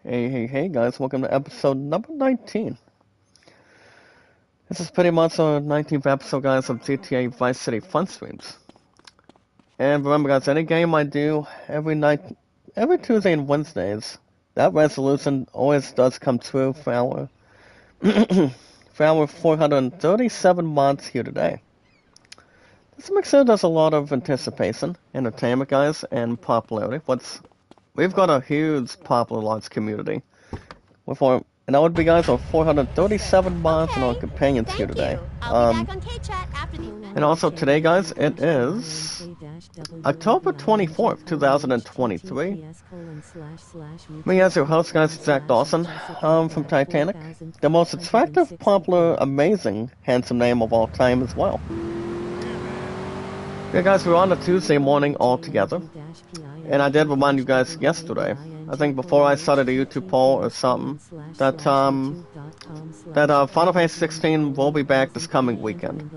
Hey guys, welcome to episode number 19. This is pretty much our 19th episode, guys, of GTA Vice City Fun Streams. And remember, guys, any game I do every night, every Tuesday and Wednesdays, that resolution always does come true for our, for our 437 mods here today. This mixer does a lot of anticipation, entertainment, guys, and popularity. We've got a huge popular launch community. And that would be, guys, our 437 mods and our companions here today. And also today, guys, it is October 24th, 2023. Me as your host, guys, Zach Dawson, from Titanic. The most attractive, popular, amazing, handsome name of all time as well. Yeah, guys, we're on a Tuesday morning all together. And I did remind you guys yesterday, I think before I started a YouTube poll or something, that Final Fantasy 16 will be back this coming weekend.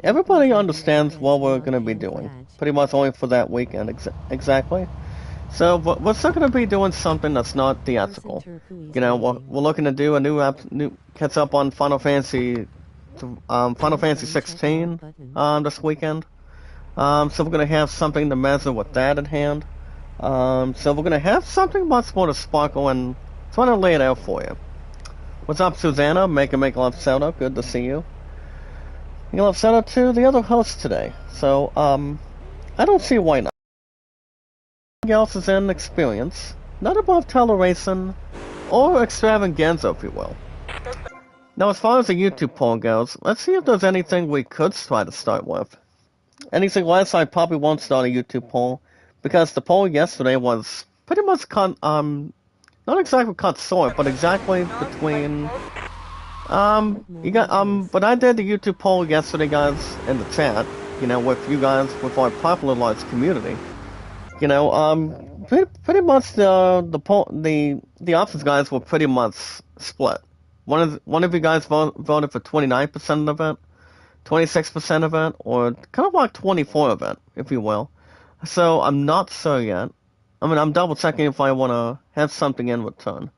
Everybody understands what we're going to be doing, pretty much only for that weekend exactly. So we're still going to be doing something that's not theatrical. You know, we're looking to do a new catch up on Final Fantasy 16 this weekend. So we're going to have something to measure with that in hand. So we're going to have something much more to sparkle and trying to lay it out for you. What's up, Susanna? Make love shout out. Good to see you. Make love shout out to the other host today. So, I don't see why not. Everything else is in experience, not above toleration, or extravaganza, if you will. Now, as far as the YouTube poll goes, let's see if there's anything we could try to start with. Anything less, I probably won't start a YouTube poll, because the poll yesterday was pretty much not exactly cut short, but exactly between, but I did the YouTube poll yesterday, guys, in the chat, you know, with you guys, with our popular large community. You know, pretty much the options, guys, were pretty much split. One of you guys voted for 29% of it, 26% of it, or kind of like 24 of it, if you will. So I'm not sure yet. I mean, I'm double checking if I want to have something in return.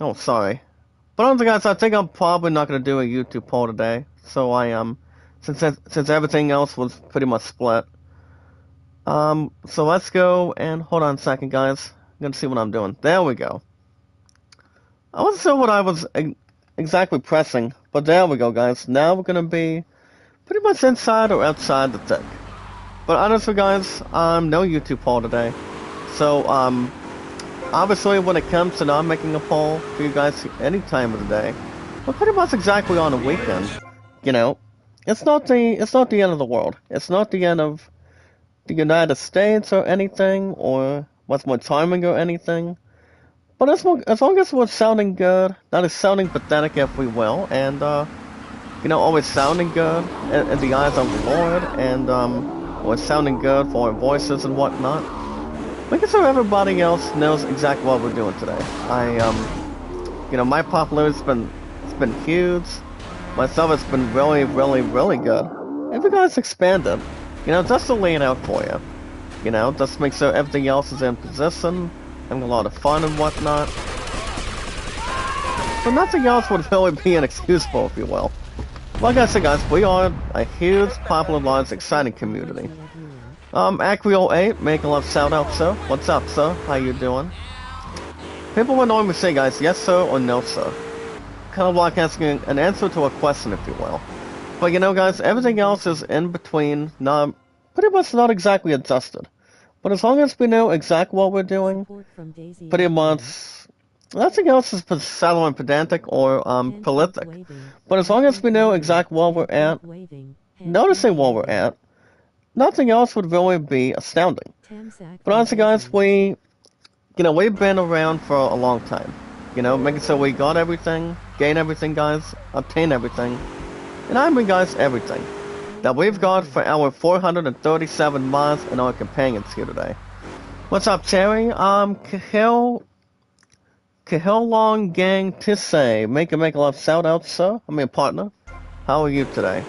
Oh, sorry. But honestly, guys, I think I'm probably not going to do a YouTube poll today. So since everything else was pretty much split. So let's go and hold on a second, guys. I'm going to see what I'm doing. There we go. I wasn't sure what I was exactly pressing, but there we go, guys. Now we're going to be pretty much inside or outside the thick. But honestly, guys, no YouTube poll today. So, obviously when it comes to not making a poll for you guys any time of the day, we're pretty much exactly on a weekend. You know, it's not the end of the world. It's not the end of the United States or anything, or what's more charming or anything. But as long as we're sounding good, not as sounding pathetic, if we will, and, you know, always sounding good in the eyes of the Lord, and, always sounding good for our voices and whatnot, making sure everybody else knows exactly what we're doing today. You know, my popularity's been huge. Myself, it's been really, really, really good. If you guys expanded, you know, just to lay it out for you. You know, just make sure everything else is in position, having a lot of fun and whatnot. So nothing else would really be inexcusable, if you will. Like I said, guys, we are a huge, popular, large, exciting community. Acrio8, make a love shout out, sir. What's up, sir? How you doing? People would normally say, guys, yes, sir, or no, sir. Kind of like asking an answer to a question, if you will. But you know, guys, everything else is in between, pretty much not exactly adjusted. But as long as we know exactly what we're doing, pretty much, nothing else is shallow and pedantic or prolific. But as long as we know exactly where we're at, noticing where we're at, nothing else would really be astounding. But honestly, guys, we've been around for a long time. You know, making sure we got everything, gain everything, guys, obtain everything, and I mean, guys, everything that we've got for our 437 mods and our companions here today. What's up, Terry? Kahil Long Gang Tissay. Make a love shout out, sir. I mean, partner. How are you today?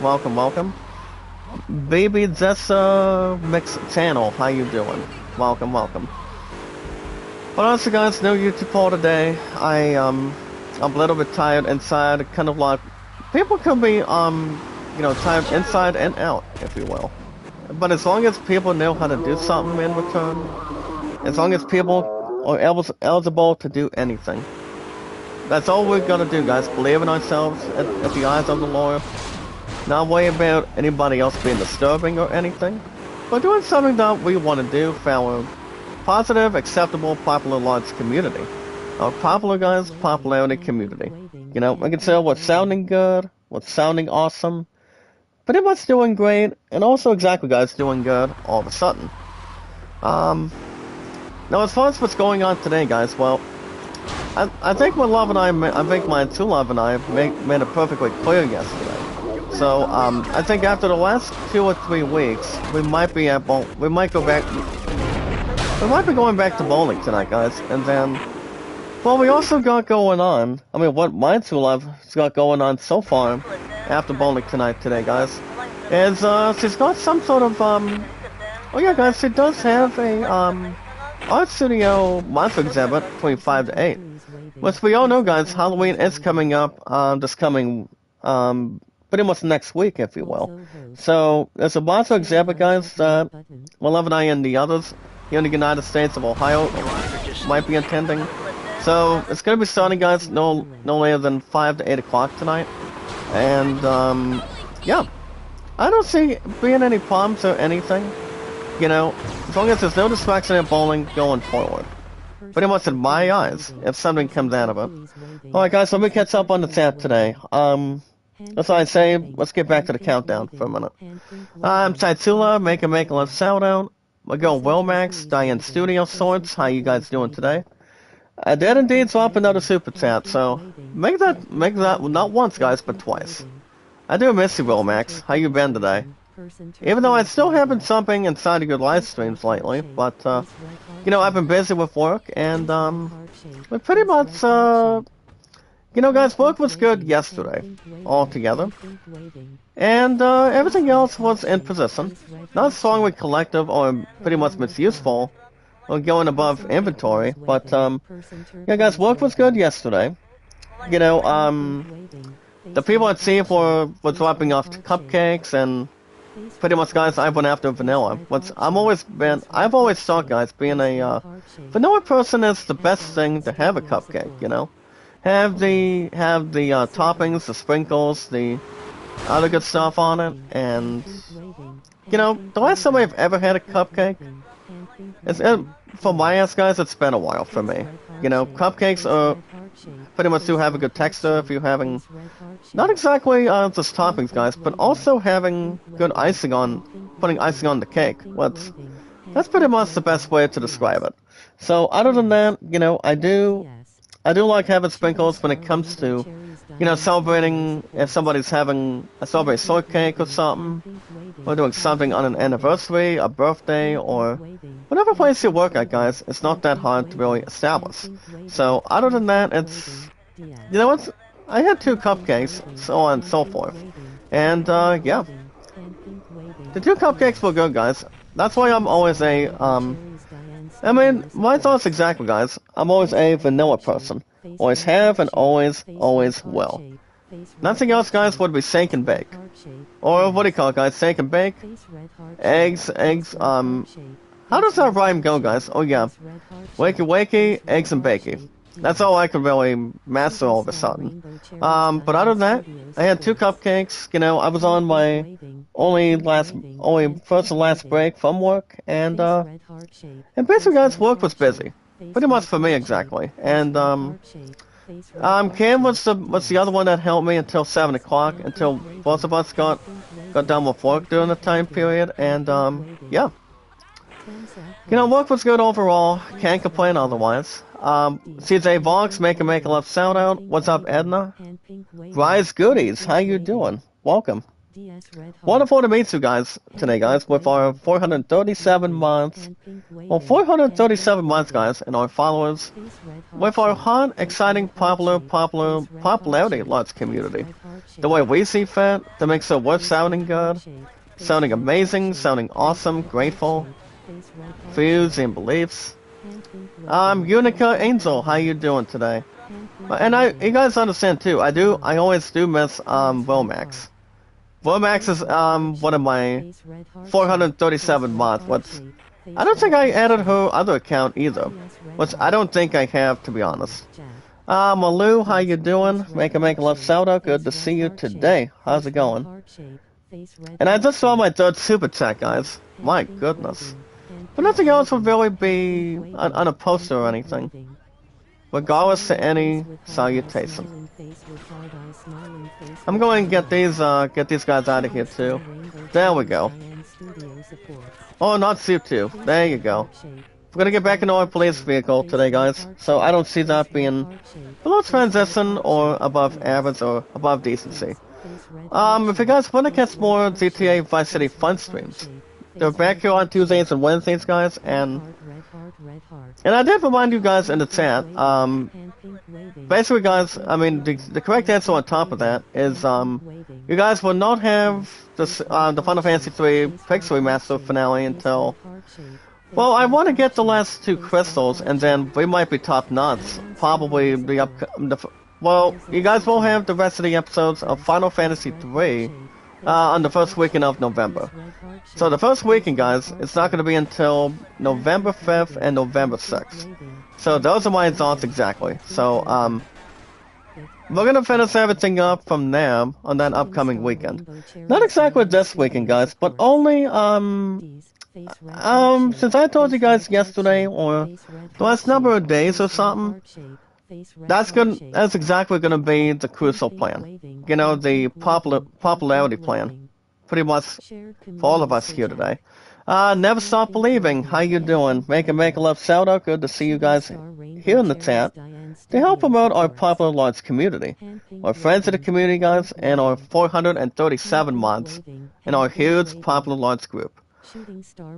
Welcome, welcome. Baby Zessa Mix Channel, how you doing? Welcome, welcome. But honestly guys, no YouTube poll today. I'm a little bit tired inside, kind of like people can be you know, tired inside and out, if you will. But as long as people know how to do something in return, as long as people are eligible to do anything. That's all we're gonna do, guys. Believe in ourselves at the eyes of the Lord. Not worry about anybody else being disturbing or anything. But doing something that we want to do for our positive, acceptable, popular large community. Our popular guys, popularity community. You know, I can tell what's sounding good, what's sounding awesome, pretty much doing great, and also exactly guys doing good all of a sudden. Now as far as what's going on today, guys, well, I think my love and I think my true love and I made it perfectly clear yesterday. So, I think after the last 2 or 3 weeks, we might be going back to bowling tonight, guys, and then, well, we also got going on, I mean, what my true love has got going on so far, after bowling tonight today, guys, is, she's got some sort of, oh yeah, guys, she does have a, art studio monthly exhibit between 5 to 8. Which we all know, guys, Halloween is coming up, this coming, pretty much next week, if you will. So, there's a monthly exhibit, guys, that my love and I and the others here in the United States of Ohio might be attending. So, it's gonna be starting, guys, no later than 5 to 8 o'clock tonight. And, yeah. I don't see being any problems or anything. You know, as long as there's no distraction in bowling going forward. Pretty much in my eyes, if something comes out of it. Alright guys, let me catch up on the chat today. That's all I say, let's get back to the countdown for a minute. I'm Taitula, make a left shout out. My girl Wilmax, Diane Studio Sorts, how you guys doing today? I did indeed swap another super chat, so make that not once guys, but twice. I do miss you, Wilmax. How you been today? Even though I still haven't something inside of your live streams lately, but, you know, I've been busy with work, and, we pretty much, you know, guys, work was good yesterday, altogether, and, everything else was in position. Not strongly collective or pretty much misuseful, or going above inventory, but, yeah, guys, work was good yesterday. You know, the people at sea were dropping off cupcakes, and pretty much, guys, I went after vanilla. I've always thought, guys, being a vanilla person is the best thing to have a cupcake. You know, have the toppings, the sprinkles, the other good stuff on it, and you know, the last time I've ever had a cupcake, for my ass, guys, it's been a while for me. You know, cupcakes are pretty much do have a good texture if you're having, not exactly just toppings, guys, but also having good icing putting icing on the cake. That's pretty much the best way to describe it. So other than that, you know, I do like having sprinkles when it comes to, you know, celebrating if somebody's having a strawberry shortcake or something, or doing something on an anniversary, a birthday, or whatever place you work at, guys. It's not that hard to really establish. So other than that, it's, you know, I had 2 cupcakes, so on and so forth. And, yeah. The 2 cupcakes were good, guys. That's why I'm always I mean, my thoughts exactly, guys. I'm always a vanilla person. Always have and always will. Nothing else, guys, would be shake and bake. Or what do you call it, guys? Shake and bake? Eggs, how does that rhyme go, guys? Oh yeah. Wakey, eggs and bakey. That's all I could really master all of a sudden. But other than that, I had 2 cupcakes. You know, I was on my only first and last break from work, and basically, guys, work was busy. Pretty much for me, exactly. And, Cam was the other one that helped me until 7 o'clock, until both of us got done with work during the time period, and, yeah. You know, work was good overall. Can't complain otherwise. CJ Vlogs, make a left shout out. What's up, Edna? Rise Goodies, how you doing? Welcome. Wonderful to meet you guys today, guys, with our 437 months. Well, 437 months, guys, and our followers. With our hot, exciting, popularity lots community. The way we see fit, to make so worth sounding good. Sounding amazing, sounding awesome, grateful. Views and beliefs. Unica Angel, how you doing today? And you guys understand too, I always do miss, Vomax. Vomax is, one of my 437 mods, I don't think I added her other account either, which I don't think I have, to be honest. Malou, how you doing? Make a love shout out, good to see you today. How's it going? And I just saw my third super chat, guys. My goodness. But nothing else would really be on a poster or anything. Regardless to any salutation. I'm going to get these guys out of here too. There we go. Oh, not Suit 2. There you go. We're gonna get back into our police vehicle today, guys. So I don't see that being below transition or above average or above decency. If you guys want to catch more GTA Vice City fun streams, they're back here on Tuesdays and Wednesdays, guys, and I did remind you guys in the chat, basically, guys, I mean, the correct answer on top of that is, you guys will not have the Final Fantasy III Pixel Remaster finale until, well, I want to get the last 2 crystals, and then we might be top nuts. Probably well, you guys will have the rest of the episodes of Final Fantasy III on the first weekend of November. So the first weekend, guys, it's not going to be until November 5th and November 6th. So those are my thoughts exactly. So, we're going to finish everything up from there on that upcoming weekend. Not exactly this weekend, guys, but only, since I told you guys yesterday, or the last number of days or something, that's exactly gonna be the crucial plan. You know, the popularity plan. Pretty much for all of us here today. Never Stop Believing, how you doing? Make a love shout out, good to see you guys here in the chat. To help promote our Popular Lords community. Our friends of the community, guys, and our 437 mods in our huge Popular Lords group.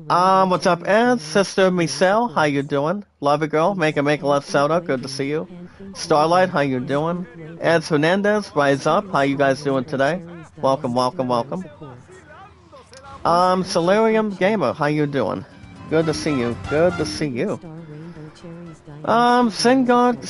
What's up, Ed? Sister Michelle, how you doing? Love it, girl. Make a love shout out. Good to see you. Starlight, how you doing? Ed Hernandez, Rise Up. How you guys doing today? Welcome, welcome, welcome. Solarium Gamer, how you doing? Good to see you. Good to see you. Singard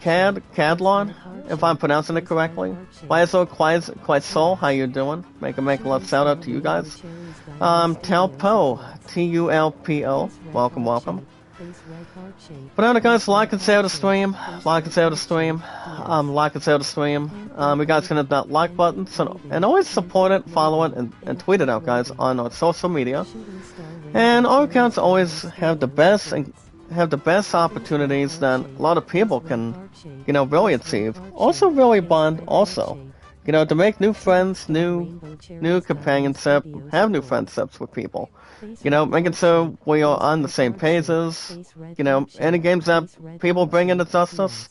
Cadlon, if I'm pronouncing it correctly. Wyazo Quite Soul, how you doing? Make a love shout out to you guys. Talpo, Tulpo, welcome, welcome. But anyway, guys, like and share the stream. Like and share the stream. Like and share the stream. You guys can hit that like button, and always support it, follow it, and tweet it out, guys, on our social media. And our accounts always have the best opportunities that a lot of people can, you know, really achieve. Also really bond, also. You know, to make new friends, new companionship, have new friendships with people. You know, making sure we are on the same pages. You know, any games that people bring into justice,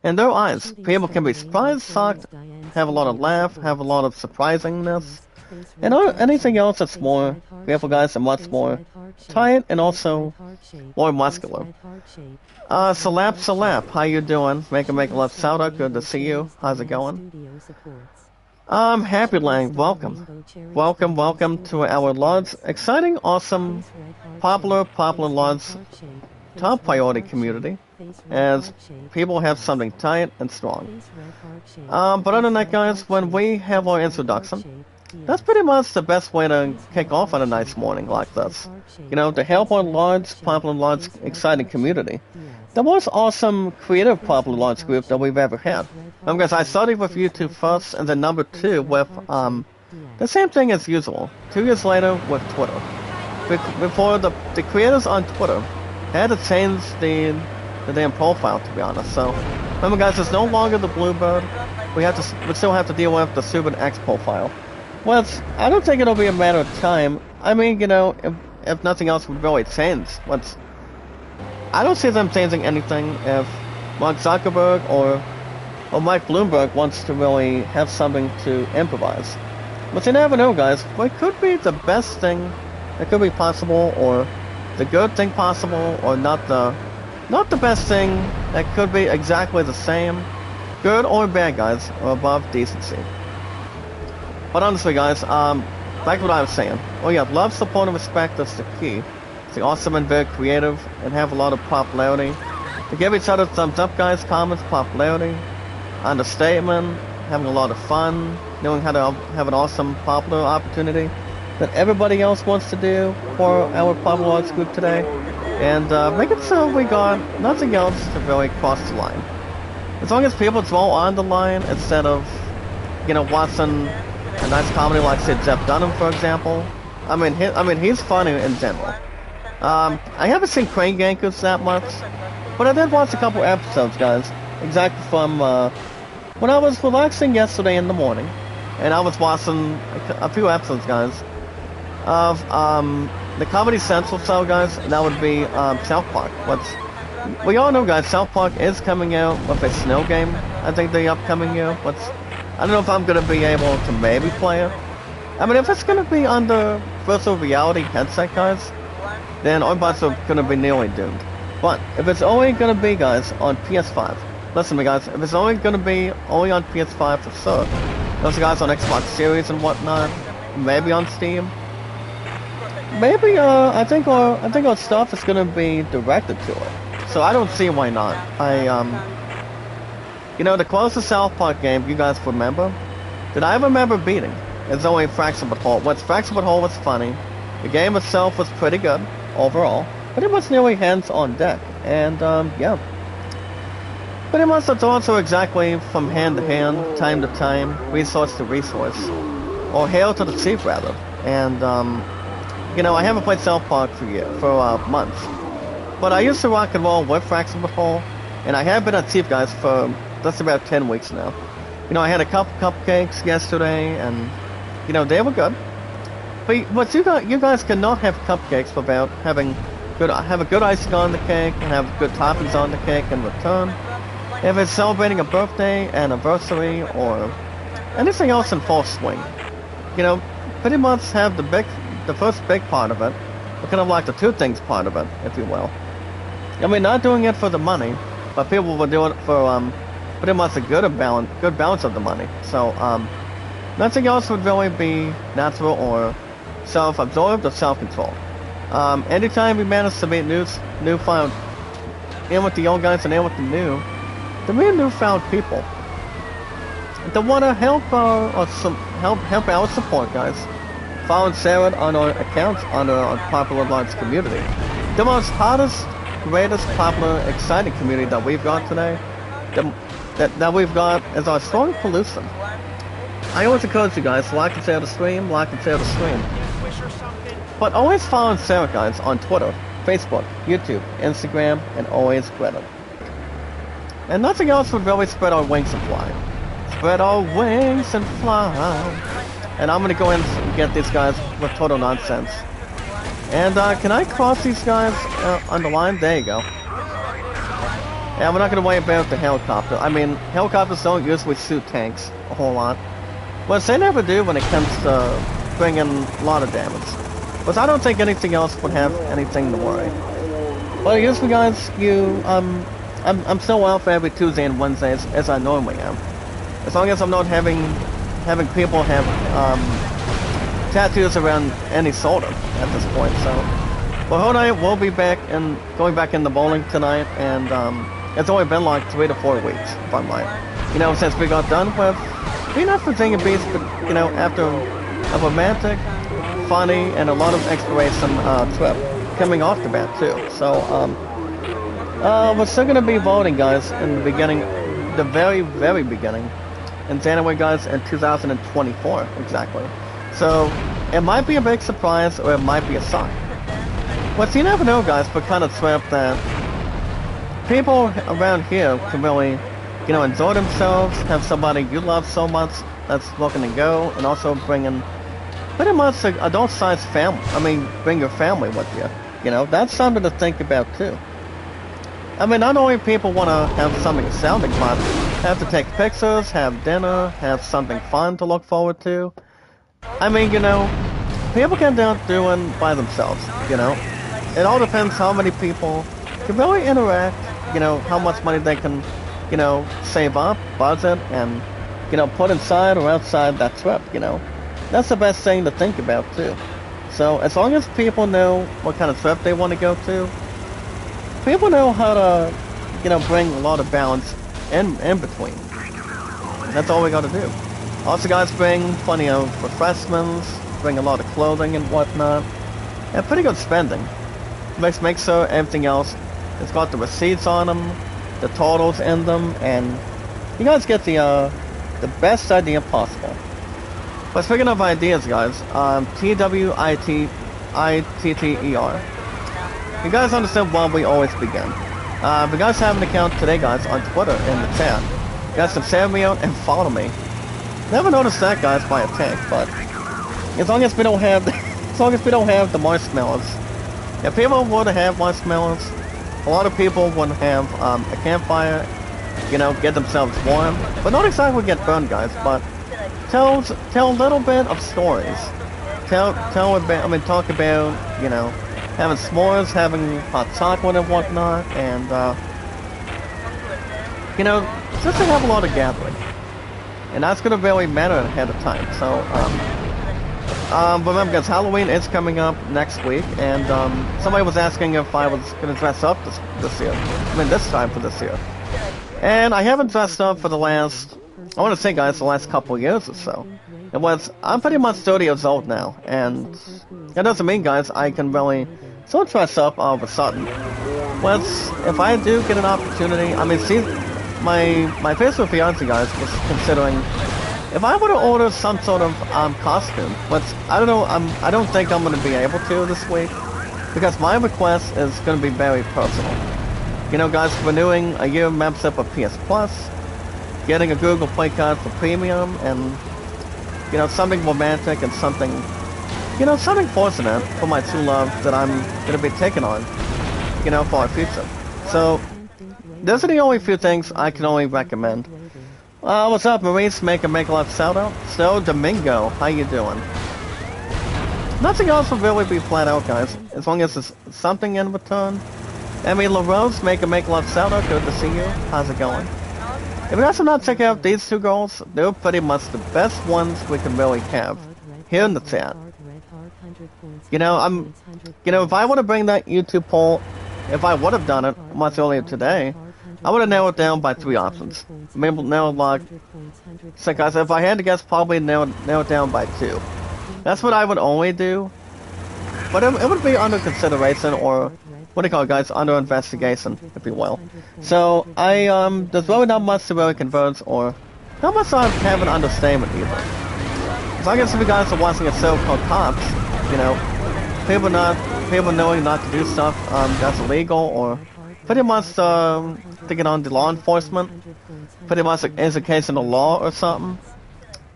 in their eyes, people can be surprised, shocked, have a lot of laugh, have a lot of surprisingness, and anything else that's more beautiful, guys, and much more tight and also more muscular. Salap, how you doing? Make a love shout out, good to see you. How's it going? Happy Lang, welcome. Welcome to our Lords, exciting, awesome, popular Lords top priority community, as people have something tight and strong. But other than that, guys, when we have our introduction, that's pretty much the best way to kick off on a nice morning like this. You know, to help our Lords, popular Lords, exciting community. The most awesome creative popular Lords group that we've ever had. Because I started with YouTube first, and then number 2 with, the same thing as usual. 2 years later with Twitter. Before the creators on Twitter had to change the damn profile, to be honest. So, remember, guys, it's no longer the Bluebird. We still have to deal with the Subin X profile. Well, I don't think it'll be a matter of time. I mean, you know, if nothing else would really change. I don't see them changing anything if Mark Zuckerberg or Mike Bloomberg wants to really have something to improvise. But you never know, guys. What could be the best thing that could be possible, or the good thing possible, or not the best thing that could be exactly the same, good or bad, guys, or above decency. But honestly, guys, like what I was saying. Oh yeah, love, support, and respect is the key. It's awesome and very creative, and have a lot of popularity. To give each other thumbs up, guys, comments, popularity, understatement, having a lot of fun, knowing how to have an awesome popular opportunity that everybody else wants to do for our popular arts group today, and make it so we got nothing else to really cross the line. As long as people draw on the line instead of, watching a nice comedy like, say, Jeff Dunham, for example. I mean, he's funny in general. I haven't seen Crane Gankers that much, but I did watch a couple episodes, guys. Exactly from when I was relaxing yesterday in the morning, and I was watching a few episodes, guys, of the Comedy Central show, guys. And that would be South Park. We all know, guys, South Park is coming out with a snow game, I think, the upcoming year. I don't know if I'm going to be able to maybe play it. I mean, if it's going to be on the virtual reality headset, guys, then our butts are going to be nearly doomed. But if it's only going to be, guys, on PS5, listen to me, guys, if it's only going to be only on PS5 for sure, those guys on Xbox Series and whatnot, maybe on Steam, maybe, I think our stuff is going to be directed to it. So I don't see why not. The closest South Park game you guys remember, that I remember beating, is only Fractured But Whole. Fractured But Whole was funny. The game itself was pretty good, overall. But it was nearly hands on deck. And, yeah. Pretty much that's also exactly from hand to hand, time to time, resource to resource. Or hail to the chief, rather. And, I haven't played South Park for months. But I used to rock and roll with Fractured But Whole, and I have been on chief, guys, for just about 10 weeks now. I had a couple cupcakes yesterday, and, they were good. But you guys cannot have cupcakes without have a good icing on the cake, and have good toppings on the cake in return. If it's celebrating a birthday, anniversary, or anything else in full swing, pretty much have the first big part of it, or kind of like the two things part of it, if you will. I mean, not doing it for the money, but people will do it for pretty much a good balance of the money. So nothing else would really be natural or self-absorbed or self-controlled. Anytime we manage to meet newfound, in with the old guys and in with the newfound people that want to help our support, guys. Follow and share it on our accounts on our Popular Arts community. The most hottest, greatest, popular, exciting community that we've got today, that we've got is our strong pollution. I always encourage you guys to like and share the stream, But always follow and share it, guys, on Twitter, Facebook, YouTube, Instagram, and always Reddit. And nothing else would really spread our wings and fly. Spread our wings and fly. And I'm gonna go in and get these guys with total nonsense. And can I cross these guys on the line? There you go. Yeah, we're not gonna worry about the helicopter. I mean, helicopters don't usually shoot tanks a whole lot. Well, they never do when it comes to bringing a lot of damage. But I don't think anything else would have anything to worry. Well, usually, guys, I'm still out for every Tuesday and Wednesdays as I normally am. As long as I'm not having people have tattoos around any shoulder at this point. So, well, hold on, we'll be back and going back in the bowling tonight, and it's only been like 3 to 4 weeks, if I'm right. Since we got done with, not for Virginia Beach, but after a romantic, funny, and a lot of exploration trip coming off the bat too. So, we're still gonna be voting, guys, in the beginning, the very, very beginning. In January, guys, in 2024, exactly. So, it might be a big surprise, or it might be a shock. But you never know, guys, but kind of trip that people around here can really, enjoy themselves, have somebody you love so much that's looking to go, and also bring in pretty much an adult-sized family. I mean, bring your family with you. That's something to think about, too. I mean, not only people want to have something sounding fun, have to take pictures, have dinner, have something fun to look forward to. I mean, people can do it doing by themselves, It all depends how many people can really interact, how much money they can, save up, budget, and, put inside or outside that trip, that's the best thing to think about too. So as long as people know what kind of trip they want to go to, people know how to, bring a lot of balance in between. That's all we gotta do. Also, guys, bring plenty of refreshments, bring a lot of clothing and whatnot, and pretty good spending. Make sure everything else has got the receipts on them, the totals in them, and you guys get the best idea possible. But speaking of ideas, guys, TWITTER. You guys understand why we always begin. If you guys have an account today, guys, on Twitter in the chat, you guys can send me out and follow me. Never noticed that, guys, by a tank, but as long as we don't have, the marshmallows. If people would have marshmallows, a lot of people would have a campfire, get themselves warm, but not exactly get burned, guys. But tell a little bit of stories. Talk about, having s'mores, having hot chocolate and whatnot, and just to have a lot of gathering. And that's gonna really matter ahead of time. So remember, guys, Halloween is coming up next week, and somebody was asking if I was gonna dress up this year. This time for this year. And I haven't dressed up for the last, I want to say, guys, the last couple of years or so. I'm pretty much 30 years old now, and that doesn't mean, guys, I can really still dress up all of a sudden. If I do get an opportunity, see, my Facebook fiance, guys, was considering if I were to order some sort of costume, I don't know, I don't think I'm going to be able to this week, because my request is going to be very personal. Guys, renewing a year membership of PS Plus, getting a Google Play card for Premium, and, something romantic and something fortunate for my true love that I'm going to be taking on, for our future. So, those are the only few things I can only recommend. What's up, Maurice? Make a love shout out. So, Domingo, how you doing? Nothing else will really be flat out, guys, as long as there's something in return. LaRose, make a love shout out. Good to see you. How's it going? If you guys have not checked out these two girls, they're pretty much the best ones we can really have here in the chat. If I want to bring that YouTube poll, if I would have done it much earlier today, I would have narrowed it down by 3 options. Maybe so, guys, if I had to guess, probably narrow it down by 2. That's what I would only do. But it would be under consideration, or what do you call it, guys? Under investigation, if you will. So there's really not much to really converge, or not much I have an understanding either. So I guess if you guys are watching a show called Cops, people knowing not to do stuff that's illegal, or pretty much thinking on the law enforcement, pretty much is a case in the law or something.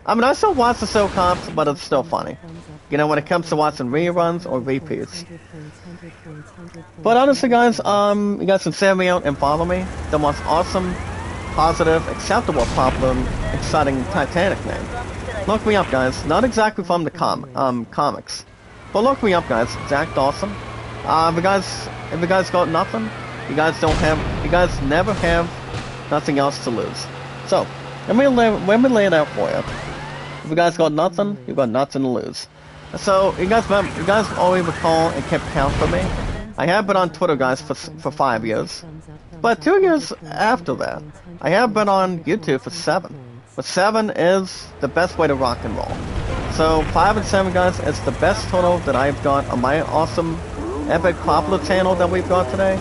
I still watch the show Cops, but it's still funny. When it comes to watching reruns or repeats. But honestly, guys, you guys can send me out and follow me. The most awesome, positive, acceptable, popular, exciting Titanic name. Look me up, guys. Not exactly from the comics, but look me up, guys. Jack Dawson. If you guys got nothing, you guys never have nothing else to lose. So let me lay it out for you. If you guys got nothing, you got nothing to lose. So you guys always recall and kept count for me. I have been on Twitter, guys, for 5 years, but 2 years after that, I have been on YouTube for 7. But 7 is the best way to rock and roll. So 5 and 7, guys, is the best total that I've got on my awesome, epic, popular channel that we've got today.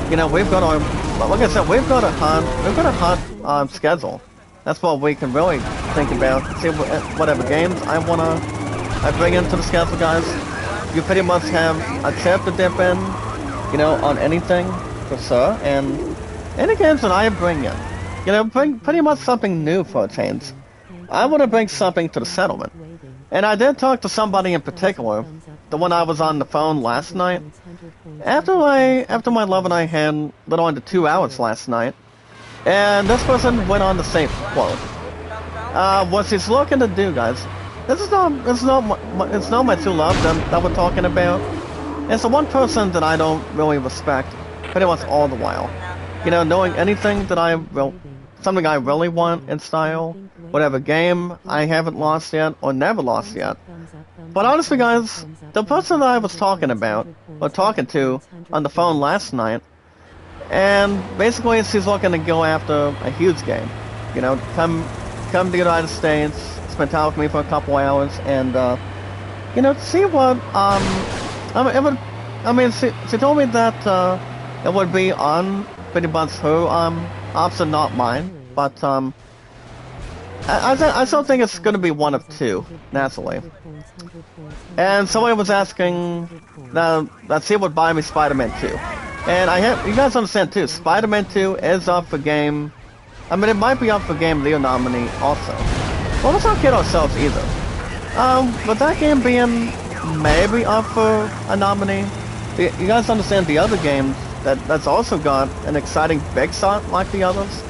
We've got our, like I said, we've got a hot schedule. That's what we can really think about. See whatever games I bring into the schedule, guys. You pretty much have a tip to dip in, on anything for sure, and any games that I bring in, bring pretty much something new for a change. I want to bring something to the settlement. And I did talk to somebody in particular, the one I was on the phone last night. After my love and I had a little under 2 hours last night, and this person went on to say, quote, what she's looking to do, guys, it's not my true love that we're talking about. It's the one person that I don't really respect pretty much all the while. Knowing anything that I will something I really want in style, whatever game I haven't lost yet or never lost yet. But honestly, guys, the person that I was talking about, or talking to on the phone last night, and basically she's looking to go after a huge game. You know, come to the United States, spend time with me for a couple hours, and you know, see what she told me that it would be on pretty much her option, not mine. But I still think it's going to be one of two, naturally. And somebody was asking that she would buy me Spider-Man 2. And you guys understand too, Spider-Man 2 is up for game. I mean, it might be up for Game of the Year nominee also. Well, let's not kid ourselves either. With that game being maybe up for a nominee, you guys understand the other games that's also got an exciting big shot like the others.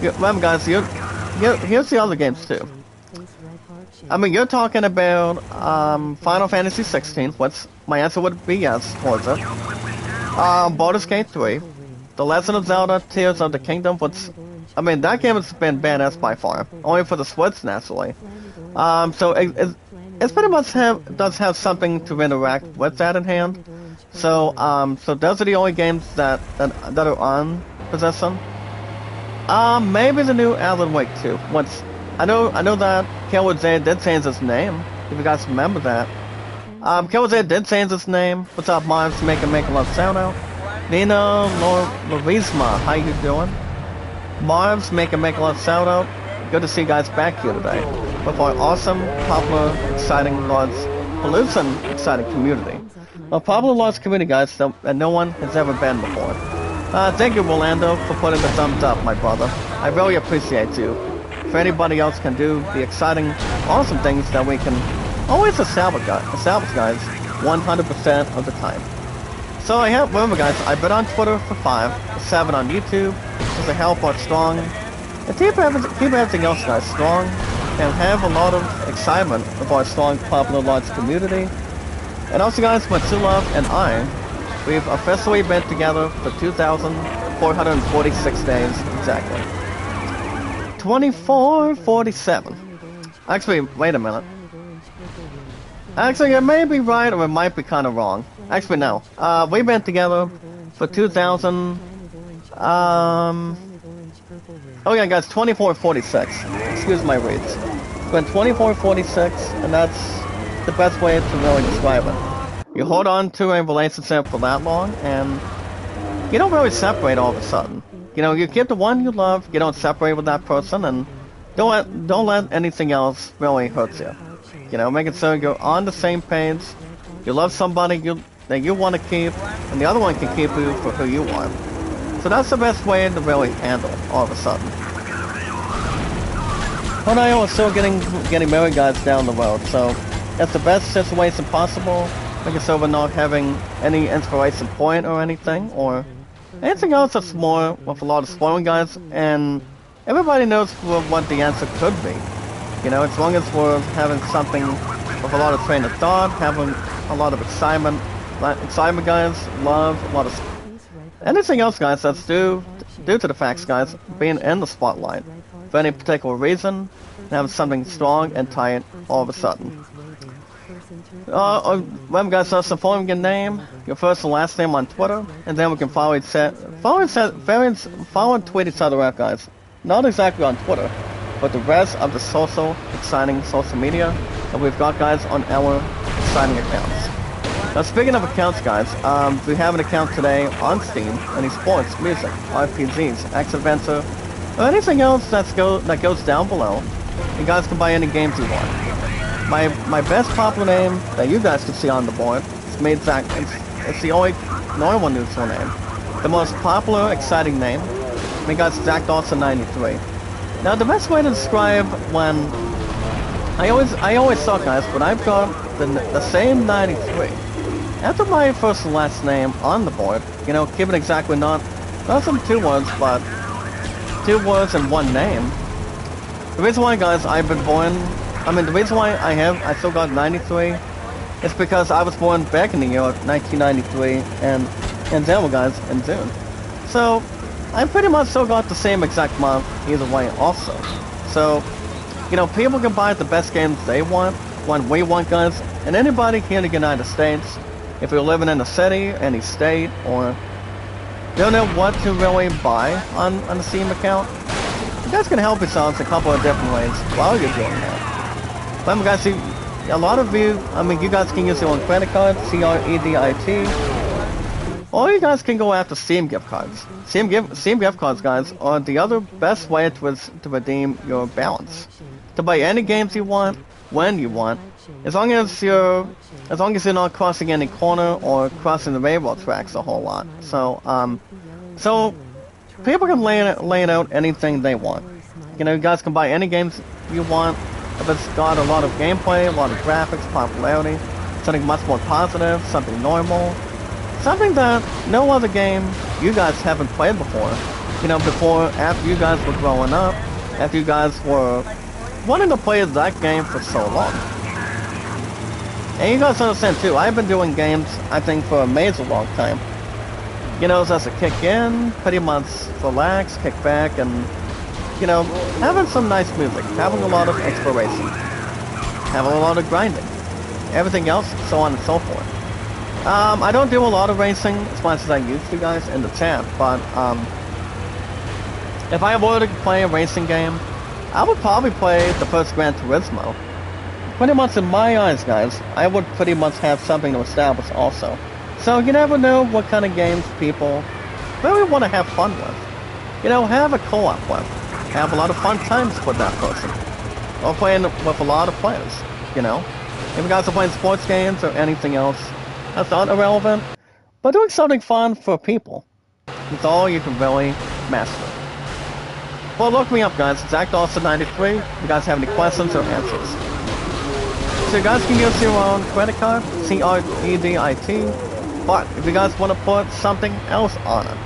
Remember, guys, here's the other games too. I mean, you're talking about Final Fantasy 16, which my answer would be yes towards it. Baldur's Gate 3, The Legend of Zelda: Tears of the Kingdom, which, I mean, that game has been badass by far, only for the Switch naturally. So it pretty much does have something to interact with that in hand. So those are the only games that are on possession. Maybe the new Alan Wake 2. Once I know that Killzone did change his name. If you guys remember that. Killzone did change his name. What's up, Mars? Make a love sound out. Nina Lorisma, how you doing? Marv's make a love shout out. Good to see you guys back here today with our awesome, popular, exciting, large, Palooza exciting community. A popular, large community, guys, that no one has ever been before. Thank you, Rolando, for putting the thumbs up, my brother. I really appreciate you. If anybody else can do the exciting, awesome things that we can always establish, guys, 100% of the time. So remember, guys, I've been on Twitter for 5, 7 on YouTube, just to help our strong, and keep everything else, guys, strong, and have a lot of excitement of our strong, popular, large community. And also, guys, Matsulov and I, we've officially been together for 2,446 days exactly. 2447. Actually, wait a minute. Actually, it may be right or it might be kind of wrong. Actually, no. We've been together for 2,000. Oh yeah, guys, 2446. Excuse my reads. It's been 2446, and that's the best way to really describe it. You hold on to a relationship for that long, and you don't really separate all of a sudden. You know, you get the one you love, you don't separate with that person, and don't let anything else really hurt you. You know, make it so you're on the same page. You love somebody that you want to keep, and the other one can keep you for who you want. So that's the best way to really handle all of a sudden. But I was still getting married, guys, down the road, so that's the best situation possible. Make it so we're not having any inspiration point or anything, or anything else that's more with a lot of spoiling, guys, and everybody knows what the answer could be. You know, as long as we're having something with a lot of train of thought, having a lot of excitement, guys, love, a lot of anything else, guys, that's due to the facts, guys, being in the spotlight for any particular reason, and having something strong and tight all of a sudden. Remember, guys, that's the following your name, your first and last name on Twitter, and then we can follow and tweet each other out, guys. Not exactly on Twitter, but the rest of the exciting social media that we've got, guys, on our exciting accounts. Now, speaking of accounts, guys, we have an account today on Steam, any sports, music, RPGs, X-Adventure, or anything else that goes down below. You guys can buy any games you want. My best popular name that you guys can see on the board is made Zach. It's the only one neutral name. The most popular, exciting name. I guys, Zach Dawson 93. Now, the best way to describe when I always suck, guys, but I've got the same 93 after my first and last name on the board. You know, keep it exactly not some 2 words, but 2 words and 1 name. The reason why, guys, I've been born. I mean, the reason why I still got 93 is because I was born back in the year 1993 and then, guys, in June. So, I pretty much still got the same exact month either way also. So, you know, people can buy the best games they want, when we want, guys, and anybody here in the United States, if you're living in a city, any state, or don't know what to really buy on the Steam account, you guys can help yourselves a couple of different ways while you're doing that. Remember, guys, see, a lot of you, I mean, you guys can use your own credit card, CREDIT, or you guys can go after Steam gift cards. Steam gift cards, guys, are the other best way to redeem your balance. To buy any games you want, when you want, as long as you're not crossing any corner or crossing the railroad tracks a whole lot. So people can lay it out anything they want. You know, you guys can buy any games you want if it's got a lot of gameplay, a lot of graphics, popularity, something much more positive, something normal, something that no other game you guys haven't played before. You know, after you guys were growing up, after you guys were wanting to play that game for so long. And you guys understand too, I've been doing games, I think, for a major long time. You know, just to kick in, pretty much relax, kick back, and, you know, having some nice music, having a lot of exploration, having a lot of grinding, everything else, so on and so forth. I don't do a lot of racing as much as I used to, guys, in the chat, but, if I were to play a racing game, I would probably play the first Gran Turismo. Pretty much in my eyes, guys, I would pretty much have something to establish also. So you never know what kind of games people really want to have fun with. You know, have a co-op with. Have a lot of fun times with that person. Or playing with a lot of players, you know. If you guys are playing sports games or anything else, that's not irrelevant. But doing something fun for people is all you can really master. Well, look me up, guys. Zach Dawson93. If you guys have any questions or answers. So you guys can use your own credit card, CREDIT. But if you guys want to put something else on it,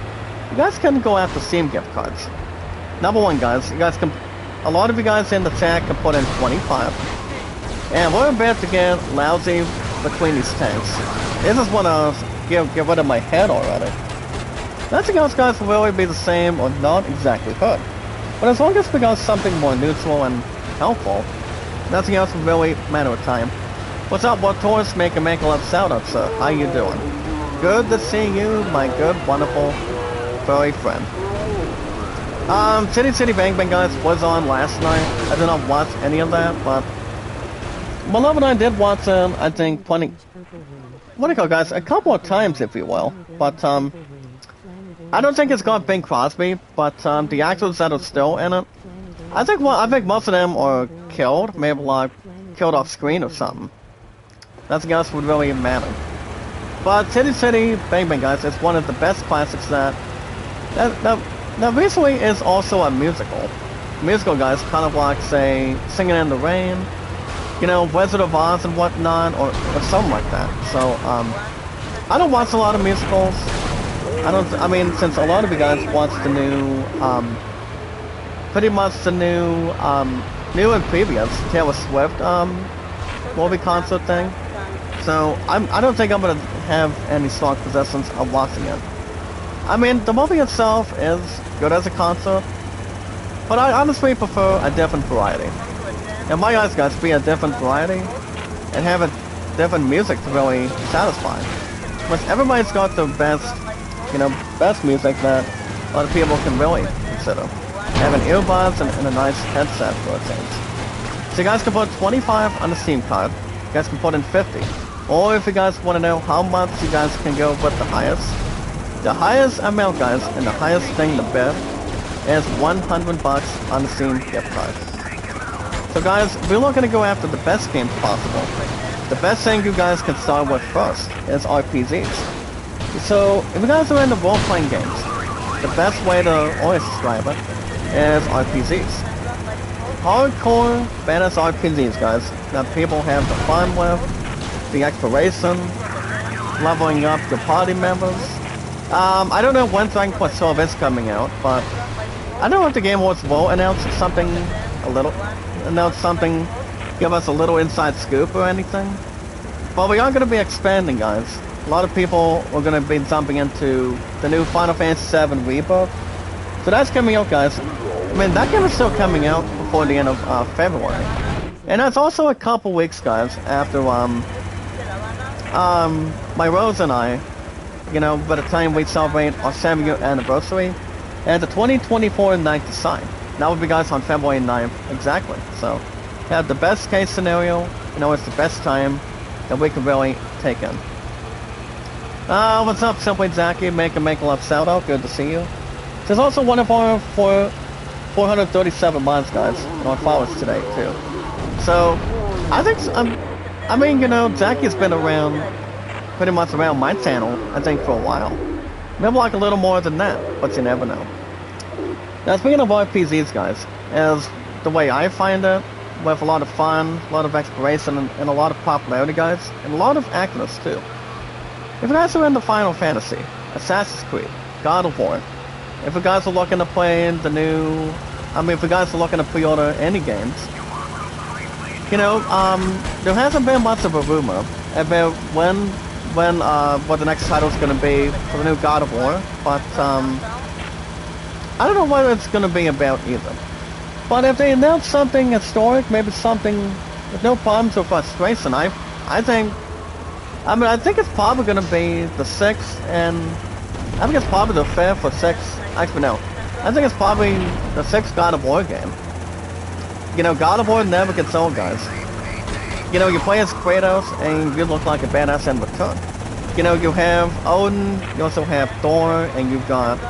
you guys can go after Steam gift cards. Number one, guys, you guys can. A lot of you guys in the chat can put in 25. And we're about to get lousy between these tanks. This is when I get rid of my head already. Nothing else, guys, will really be the same or not exactly hurt. But as long as we got something more neutral and helpful, nothing else will really matter of time. What's up, what tours make a love shout out, sir? How you doing? Good to see you, my good, wonderful, furry friend. City Bang Bang, guys, was on last night. I did not watch any of that, but my love and I did watch it, I think, plenty. What do you call, guys? A couple of times, if you will. But, I don't think it's got Bing Crosby, but the actors that are still in it, I think most of them are killed, maybe like killed off screen or something. Nothing else would really matter. But City Bang Bang, guys, is one of the best classics that recently is also a musical. Musical, guys, kind of like, say, Singing in the Rain, you know, Wizard of Oz and whatnot, or something like that. So, I don't watch a lot of musicals. I mean, since a lot of you guys watch the new, pretty much the new and previous Taylor Swift, movie concert thing. So, I don't think I'm gonna have any strong possessions of watching it. I mean, the movie itself is good as a concert, but I honestly prefer a different variety. In my eyes, guys, be a different variety, and have a different music to really satisfy. But everybody's got the best, you know, best music that a lot of people can really consider. Having earbuds and a nice headset for a change. So you guys can put 25 on the Steam card. You guys can put in 50. Or if you guys want to know how much you guys can go with the highest amount, guys, and the highest thing to bid is 100 bucks on the Steam gift card. So guys, we're looking to go after the best games possible. The best thing you guys can start with first is RPGs. So, if you guys are into role-playing games, the best way to always describe it is RPGs. Hardcore, badass RPGs, guys, that people have the fun with, the exploration, leveling up your party members. I don't know when Dragon Quest 12 is coming out, but I don't know if the Game Awards will announce something, give us a little inside scoop or anything. But we are going to be expanding, guys. A lot of people are going to be jumping into the new Final Fantasy VII Rebirth, So that's coming out, guys. I mean, that game is still coming out before the end of February. And that's also a couple weeks, guys, after my Rose and I, you know, by the time we celebrate our 7-year anniversary, and the 2024 Night Design. That would be, guys, on February 9th, exactly. So, have the best case scenario, you know, it's the best time that we can really take in. What's up, Simply Zachy? Make a love shout out, good to see you. There's also one of our 437 months, guys, on followers today, too. So, I think, I mean, you know, Zachy's been around, pretty much around my channel, I think, for a while. Maybe like a little more than that, but you never know. Now, speaking of RPGs, guys, as the way I find it, with a lot of fun, a lot of exploration, and a lot of popularity, guys, and a lot of activists, too. If you guys are into Final Fantasy, Assassin's Creed, God of War, if you guys are looking to play the new, I mean, if you guys are looking to pre-order any games, you know, there hasn't been much of a rumor about what the next title is going to be for the new God of War, but, I don't know what it's going to be about either. But if they announce something historic, maybe something with no problems or frustration, I think it's probably going to be the 6th, and I think it's probably the 5th or 6th. Actually, no. I think it's probably the 6th God of War game. You know, God of War never gets old, guys. You know, you play as Kratos, and you look like a badass in return. You know, you have Odin, you also have Thor, and you've got,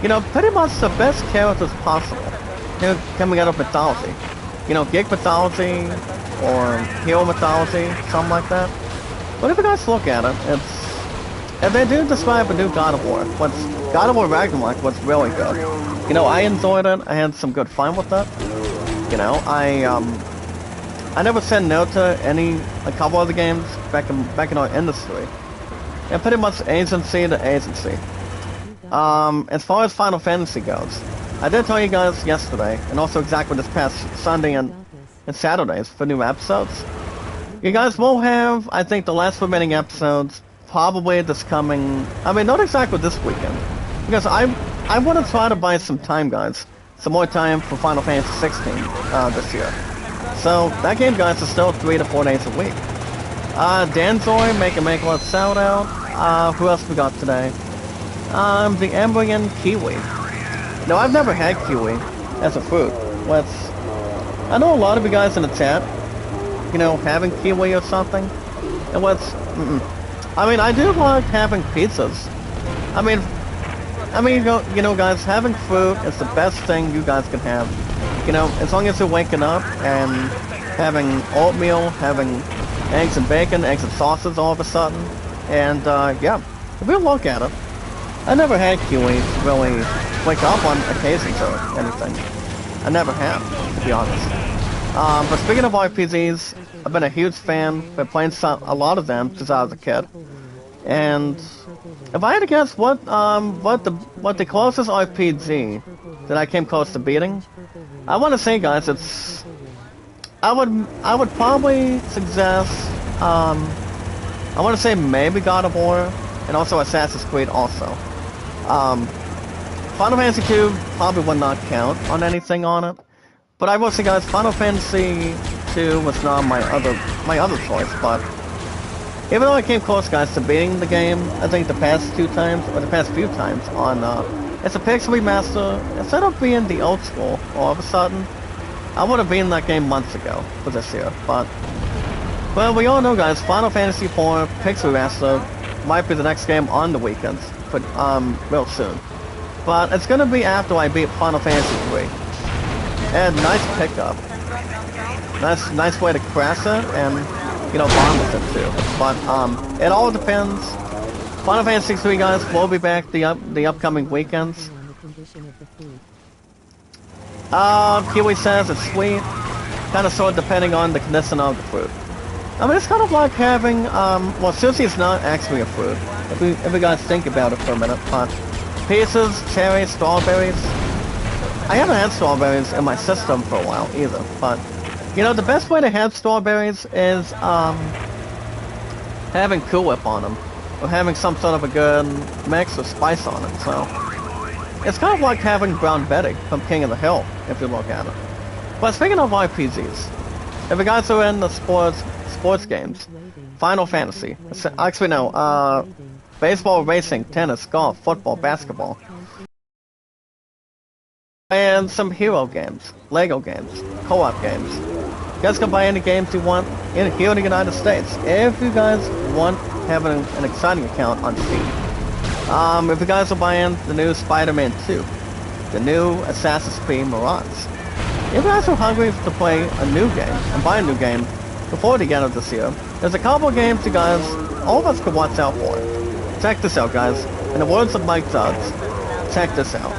you know, pretty much the best characters possible. You know, coming out of mythology. You know, geek mythology, or hero mythology, something like that. But if you guys look at it, if they do describe a new God of War, God of War Ragnarok was really good. You know, I enjoyed it, I had some good fun with it. You know, I never said no to a couple of the games back in our industry. And pretty much agency to agency. As far as Final Fantasy goes, I did tell you guys yesterday, and also exactly this past Sunday and Saturdays for new episodes. You guys will have, I think, the last remaining episodes probably this coming, I mean, not exactly this weekend. Because I want to try to buy some time, guys. Some more time for Final Fantasy 16 this year. So, that game, guys, is still 3 to 4 days a week. Danzoy, make a shout out. Who else we got today? The Embryon Kiwi. No, I've never had kiwi as a fruit. I know a lot of you guys in the chat, you know, having kiwi or something. And I mean, I do like having pizzas. I mean, you know, guys, having fruit is the best thing you guys can have. You know, as long as you're waking up and having oatmeal, having eggs and bacon, eggs and sausages all of a sudden. And, yeah, if you look at it, I never had kiwi really wake up on occasions or anything. I never have, to be honest. But speaking of RPGs, I've been a huge fan. Been playing a lot of them since I was a kid. And if I had to guess what the closest RPG that I came close to beating, I want to say, guys, it's I would probably suggest I want to say maybe God of War and also Assassin's Creed also. Final Fantasy 2 probably would not count on anything on it, but I will say, guys, Final Fantasy 2 was not my other choice. But even though I came close, guys, to beating the game, I think the past few times on it's a pixel remaster. Instead of being the old school, all of a sudden, I would have beaten that game months ago for this year. But well, we all know, guys, Final Fantasy 4 pixel remaster might be the next game on the weekends, but real soon. But it's gonna be after I beat Final Fantasy 3. And nice pickup. Nice way to crash it and, you know, bond with it too. But it all depends. Final Fantasy 3, guys, will be back the upcoming weekends. Kiwi says it's sweet. Kinda sort of depending on the condition of the fruit. I mean, it's kind of like having, well, Sushi is not actually a fruit. If you guys think about it for a minute, but pieces, cherries, strawberries. I haven't had strawberries in my system for a while either, but, you know, the best way to have strawberries is, having Cool Whip on them, or having some sort of a good mix of spice on it, so. It's kind of like having Brown Betty from King of the Hill, if you look at it. But speaking of RPGs, if you guys are in the sports games, Final Fantasy, actually no, baseball, racing, tennis, golf, football, basketball, and some hero games, Lego games, co-op games. You guys can buy any games you want here in the United States. If you guys want having an exciting account on Steam. If you guys are buying the new Spider-Man 2, the new Assassin's Creed Mirage, if you guys are hungry to play a new game and buy a new game before the end of this year, there's a couple of games you guys, all of us could watch out for. Check this out, guys. In the words of Mike Dodds, check this out.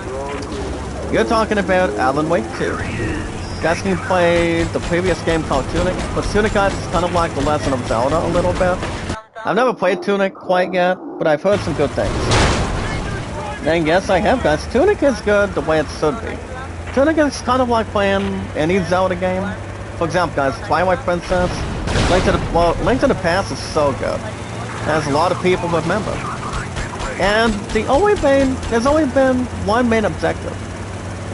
You're talking about Alan Wake 2. You guys can play the previous game called Tunic, but Tunic, guys, is kind of like The Legend of Zelda a little bit. I've never played Tunic quite yet, but I've heard some good things. And yes, I have, guys. Tunic is good the way it should be. Tunic is kind of like playing any Zelda game. For example, guys, Twilight Princess, Link to the Past is so good, as a lot of people remember. And there's only been one main objective,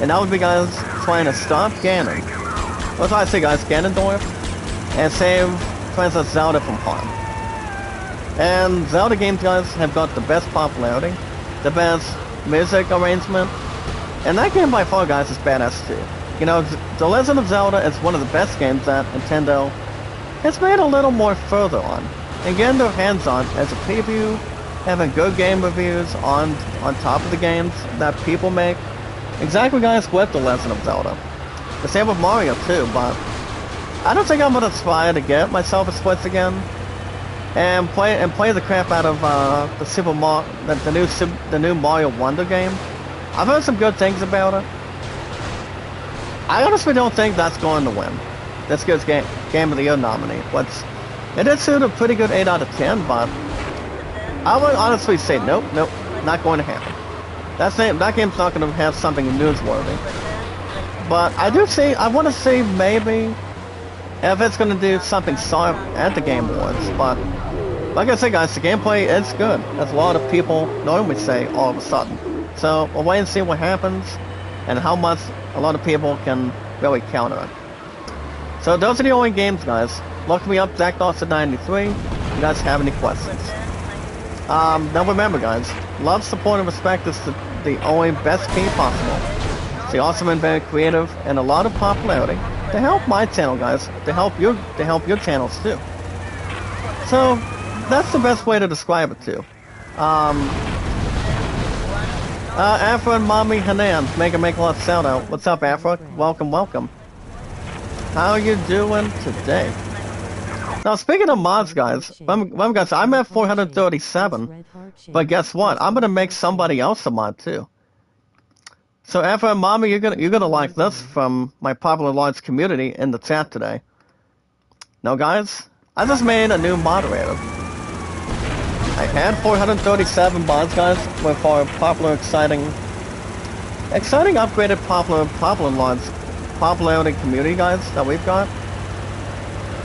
and that would be, guys, trying to stop Ganon. That's why I say, guys, Ganondorf, and save Princess Zelda from harm. And Zelda games, guys, have got the best popularity, the best music arrangement, and that game by far, guys, is badass too. You know, The Legend of Zelda is one of the best games that Nintendo has made a little more further on, and getting their hands on as a preview, having good game reviews on top of the games that people make. Exactly, guys, with The Legend of Zelda. The same with Mario too, but I don't think I'm gonna try to get myself a Switch again and play the crap out of the new Mario Wonder game. I've heard some good things about it. I honestly don't think that's going to win this year's Game of the Year nominee. It did suit a pretty good 8 out of 10, but I would honestly say nope, not going to happen. That game's not going to have something newsworthy. But I want to see maybe if it's going to do something sharp at the Game Awards. But like I said, guys, the gameplay is good, as a lot of people normally say all of a sudden. So we'll wait and see what happens and how much a lot of people can really counter it. So those are the only games, guys. Look me up, ZachDawson93, if you guys have any questions. Now remember, guys, love, support, and respect is the only best key possible. Stay awesome and very creative, and a lot of popularity to help my channel, guys, to help your channels too. So that's the best way to describe it too. Afra and Mommy Hanan, make a lot shout out. What's up, Afra? Welcome. How are you doing today? Now, speaking of mods, guys, I'm at 437, but guess what? I'm gonna make somebody else a mod too. So, Afra and Mommy, you're gonna like this from my popular large community in the chat today. Now, guys, I just made a new moderator. I had 437 mods, guys, with our popular, exciting upgraded popularity community, guys, that we've got.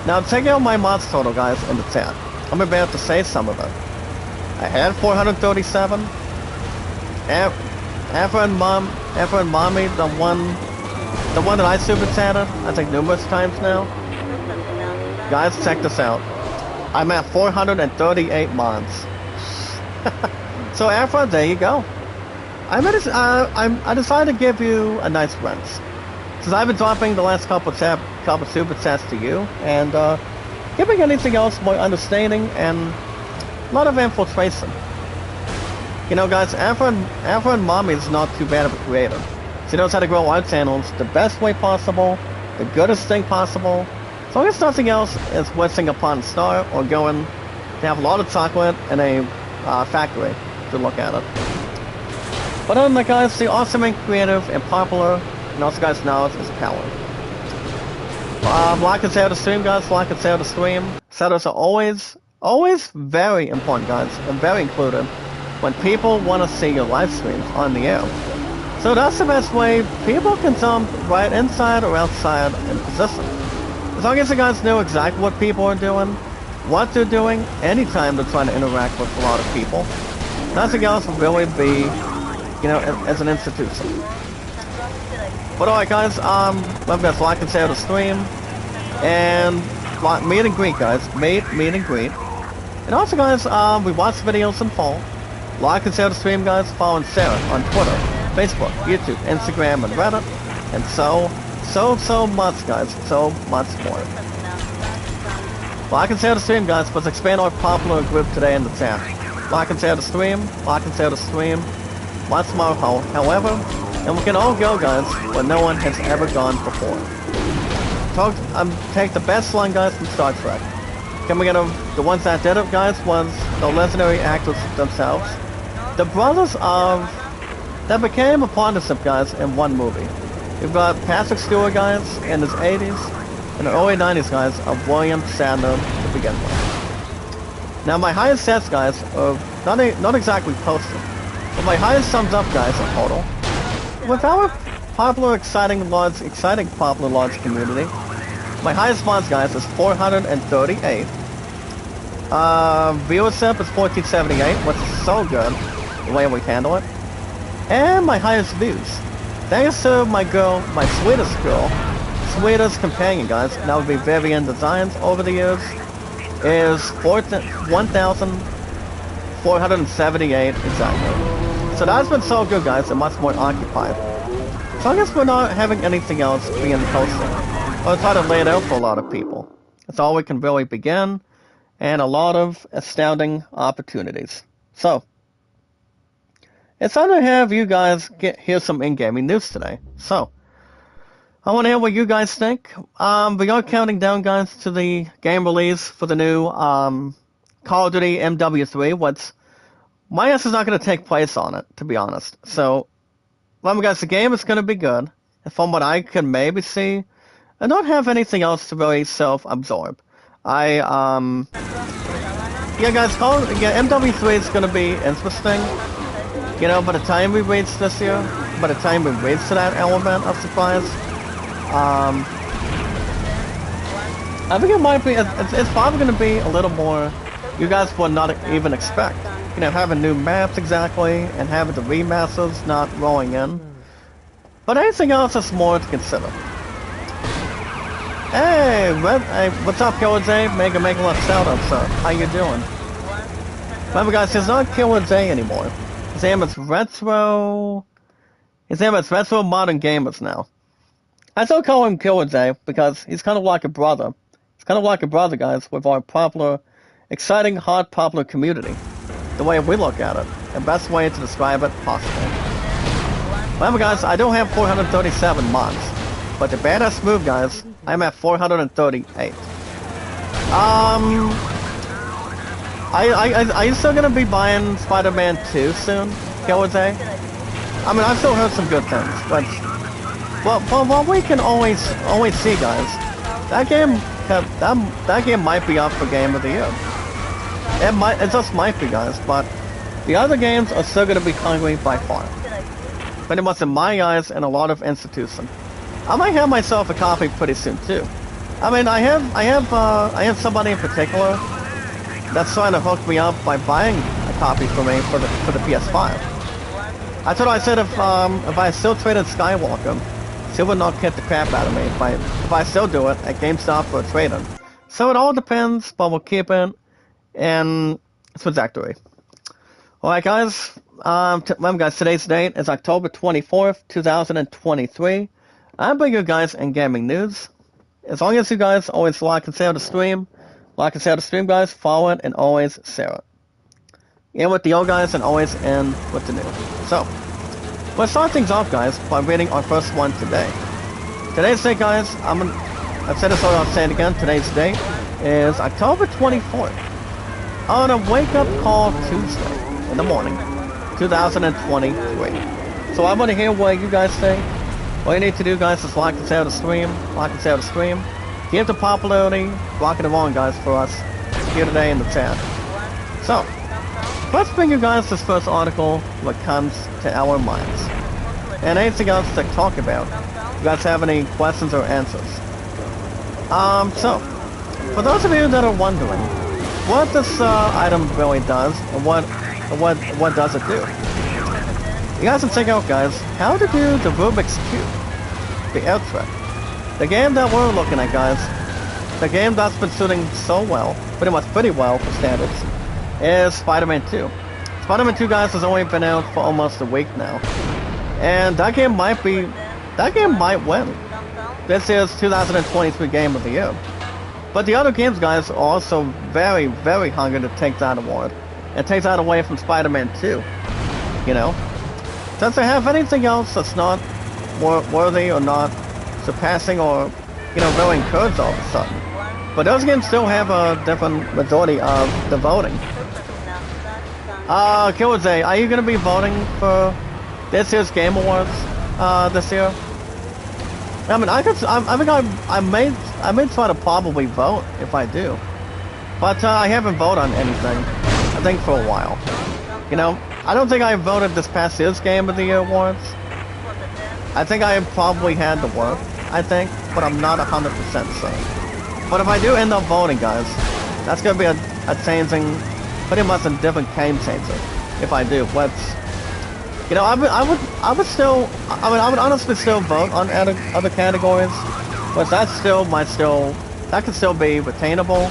Now, check out my mods total, guys, in the chat. I'm about to say some of them. I had 437. Afra and Mommy, the one that I super chatted, I think numerous times now. Guys, check this out. I'm at 438 mods. So Afra, there you go. I decided to give you a nice rinse, since I've been dropping the last couple super chats to you, and giving anything else more understanding and a lot of infiltration. You know, guys, Afra and Mommy is not too bad of a creator. She knows how to grow our channels the best way possible, the goodest thing possible. So I guess nothing else is wishing upon a star or going to have a lot of chocolate in a factory to look at it. But other than that, guys, the awesome and creative and popular, and also, guys, knowledge is power. Like and share the stream, guys. Like and share the stream. Shadows are always very important, guys, and very included when people want to see your live streams on the air. So that's the best way people can jump right inside or outside in position. As long as you guys know exactly what people are doing, what they're doing, anytime they're trying to interact with a lot of people, nothing else will really be you know, as an institution. But alright guys, let me like and share the stream, and meet and greet guys, meet and greet. And also guys, we watch videos in full. Like and share the stream guys, following Sarah on Twitter, Facebook, YouTube, Instagram, and Reddit, and so much guys, so much more. Like and share the stream guys, let's expand our popular group today in the chat. Like and share the stream, lots more however, and we can all go guys, where no one has ever gone before. Take the best line guys from Star Trek. Can we get the ones that did it guys was the legendary actors themselves. The brothers that became a partnership guys in one movie. We've got Patrick Stewart guys in his 80s and the early 90s guys of William Shatner to begin with. Now my highest stats guys are not exactly posted, but my highest sums up guys in total. With our popular exciting popular launch community, my highest funds guys is 438. Viewership is 1478, which is so good, the way we handle it. And my highest views, thanks to my sweetest companion guys, and that would be Vivian Designs over the years, is 1,478 exactly. So that's been so good guys, and much more occupied. So I guess we're not having anything else being posted. I'll try to lay it out for a lot of people. That's all we can really begin, and a lot of astounding opportunities. So, it's time to have you guys hear some in-gaming news today. So, I want to hear what you guys think. We are counting down, guys, to the game release for the new Call of Duty MW3, which my guess is not going to take place on it, to be honest. So, remember, guys, the game is going to be good. And from what I can maybe see, I don't have anything else to really self-absorb. Yeah, guys, MW3 is going to be interesting. You know, by the time we reach this year, by the time we reach to that element of surprise, I think it might be, it's probably going to be a little more, you guys would not even expect. You know, having new maps exactly, and having the remasters not rolling in. But anything else is more to consider. Hey, what's up, Killer J? Make a lot of shout-outs, sir. How you doing? Remember, guys, he's not Killer J anymore. His name is Retro Modern Gamers now. I still call him Killer J because he's kind of like a brother. He's kind of like a brother, guys, with our popular, exciting, hot, popular community. The way we look at it. The best way to describe it possible. Remember, guys, I don't have 437 mods. But the badass move, guys, I'm at 438. Are you still gonna be buying Spider-Man 2 soon, Killer J? I mean, I've still heard some good things, but what we can always see, guys, that game might be up for Game of the Year. It just might be, guys, but the other games are still gonna be hungry by far. Pretty much in my eyes, and a lot of institutions. I might have myself a copy pretty soon too. I mean, I have somebody in particular that's trying to hook me up by buying a copy for me for the PS5. I said if I still traded Skywalker, she would not get the crap out of me if I still do it at GameStop or trade-in. So it all depends, but we'll keep it, and it's trajectory. Alright guys, remember guys, today's date is October 24th, 2023. I'm bringing you guys in gaming news. As long as you guys always like and share the stream, guys, follow it, and always share it. In with the old guys, and always in with the new. So, let's start things off, guys, by reading our first one today. Today's date, guys, I've said this already, I'll say it again, today's date is October 24th. On a wake-up call Tuesday in the morning, 2023. So I want to hear what you guys think. All you need to do, guys, is like and share the stream. Give the popularity, rock it along, guys, for us here today in the chat. So, let's bring you guys this first article what comes to our minds. And anything else to talk about. You guys have any questions or answers? So, for those of you that are wondering what this item really does, and what does it do? you guys can check out, guys, how to do the Rubik's Cube, the air trick. The game that we're looking at, guys, the game that's been shooting so well, pretty well for standards, is Spider-Man 2. Spider-Man 2, guys, has only been out for almost a week now. And that game might win this year's 2023 Game of the Year. But the other games, guys, are also very, very hungry to take that award. And take that away from Spider-Man 2. You know? Does it have anything else that's not worthy or not surpassing or, you know, really encouraged all of a sudden? But those games still have a different majority of the voting. Killer J, are you gonna be voting for this year's Game Awards, this year? I mean, I may try to probably vote if I do. But, I haven't voted on anything, I think, for a while. You know, I don't think I voted this past year's Game of the Year Awards. I think I probably had the work, I think, but I'm not 100% certain. But if I do end up voting, guys, that's gonna be a changing, pretty much a different game changer. If I do, you know, I would honestly still vote on other categories, but that can still be retainable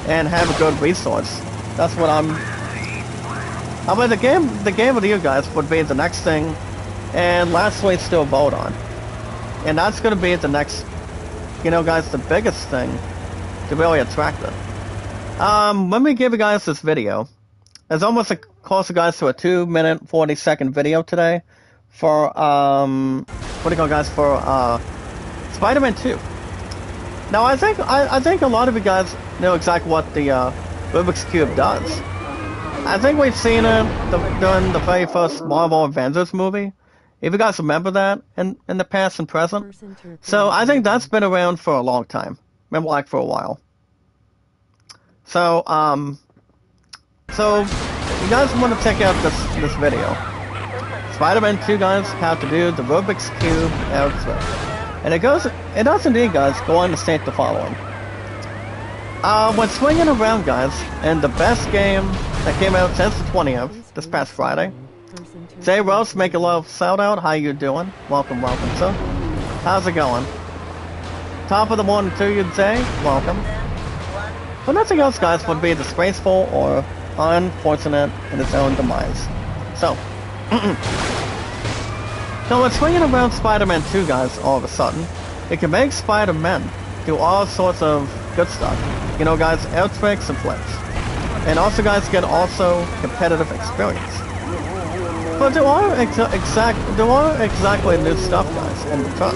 and have a good resource. That's what I mean, the game of the year, guys, would be the next thing, and lastly, still vote on. And that's gonna be the next, you know, guys, the biggest thing to really attract it. Let me give you guys this video. It's almost close, guys, to a 2-minute 40-second video today for what do you call, guys, for Spider-Man 2. Now I think a lot of you guys know exactly what the Rubik's Cube does. I think we've seen it during the very first Marvel Avengers movie. If you guys remember that in the past and present. So I think that's been around for a long time. Remember, like, for a while. So you guys want to check out this video. Spider-Man 2, guys, how to do the Rubik's Cube air trick. And it does indeed, guys, go on to state the following. When swinging around, guys, and the best game that came out since the 20th, this past Friday. Jay Rose, make a love shout out. How you doing? Welcome, sir. How's it going? Top of the morning to you, Jay. Welcome. But nothing else, guys, would be disgraceful or unfortunate in its own demise. So, so when swinging around Spider-Man 2, guys, all of a sudden, it can make Spider-Man do all sorts of good stuff. You know, guys, air tricks and flips. And also, guys, get also competitive experience. But there are exactly new stuff, guys, in return.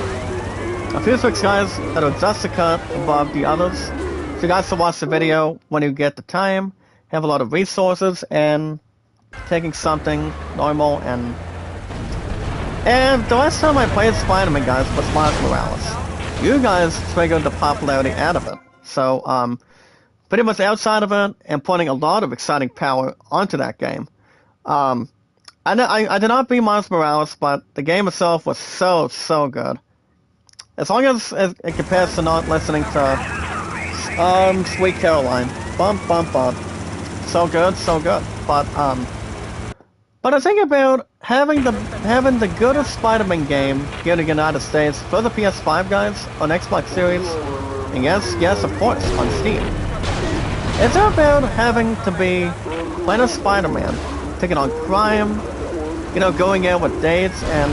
A few tricks, guys, that are just a cut above the others. So you guys should watch the video when you get the time, have a lot of resources, and taking something normal and the last time I played Spider-Man, guys, was Miles Morales. You guys triggered the popularity out of it. So, pretty much outside of it, and putting a lot of exciting power onto that game. I did not beat Miles Morales, but the game itself was so good. As long as it compares to not listening to Sweet Caroline. Bump. So good. But I think about having the goodest Spider-Man game here in the United States for the PS5, guys, on Xbox Series, and yes, of course, on Steam. It's about having to be playing as Spider-Man, taking on crime, you know, going out with dates, and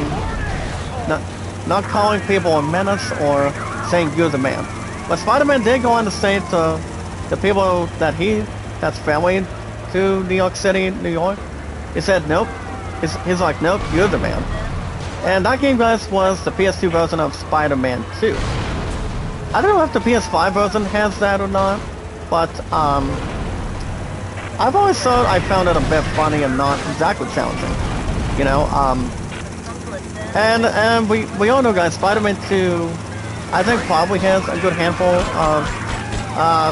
not calling people a menace or saying you're the man. But Spider-Man did go on to say to the people that's family to New York City, New York, he said, nope. He's like, nope, you're the man. And that game, guys, was the PS2 version of Spider-Man 2. I don't know if the PS5 version has that or not, but I've always thought I found it a bit funny and not exactly challenging. You know, and we all know, guys, Spider-Man 2, I think, probably has a good handful of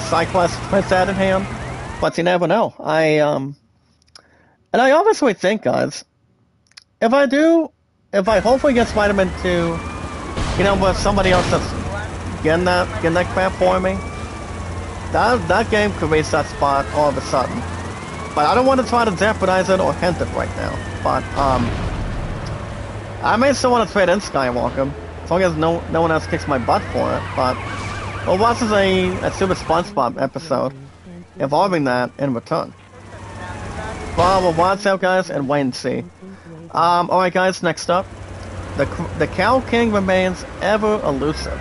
side quests with that in hand, but you never know. And I obviously think, guys, if I hopefully get Spider-Man 2, you know, with somebody else that's getting that crap for me, that game could reach that spot all of a sudden. But I don't want to try to jeopardize it or hint it right now. But I may still want to trade in Skywalker, as long as no one else kicks my butt for it, but we'll watch a Super SpongeBob episode involving that in return. But we'll watch out, guys, and wait and see. Alright guys, next up, the Cow King remains ever elusive.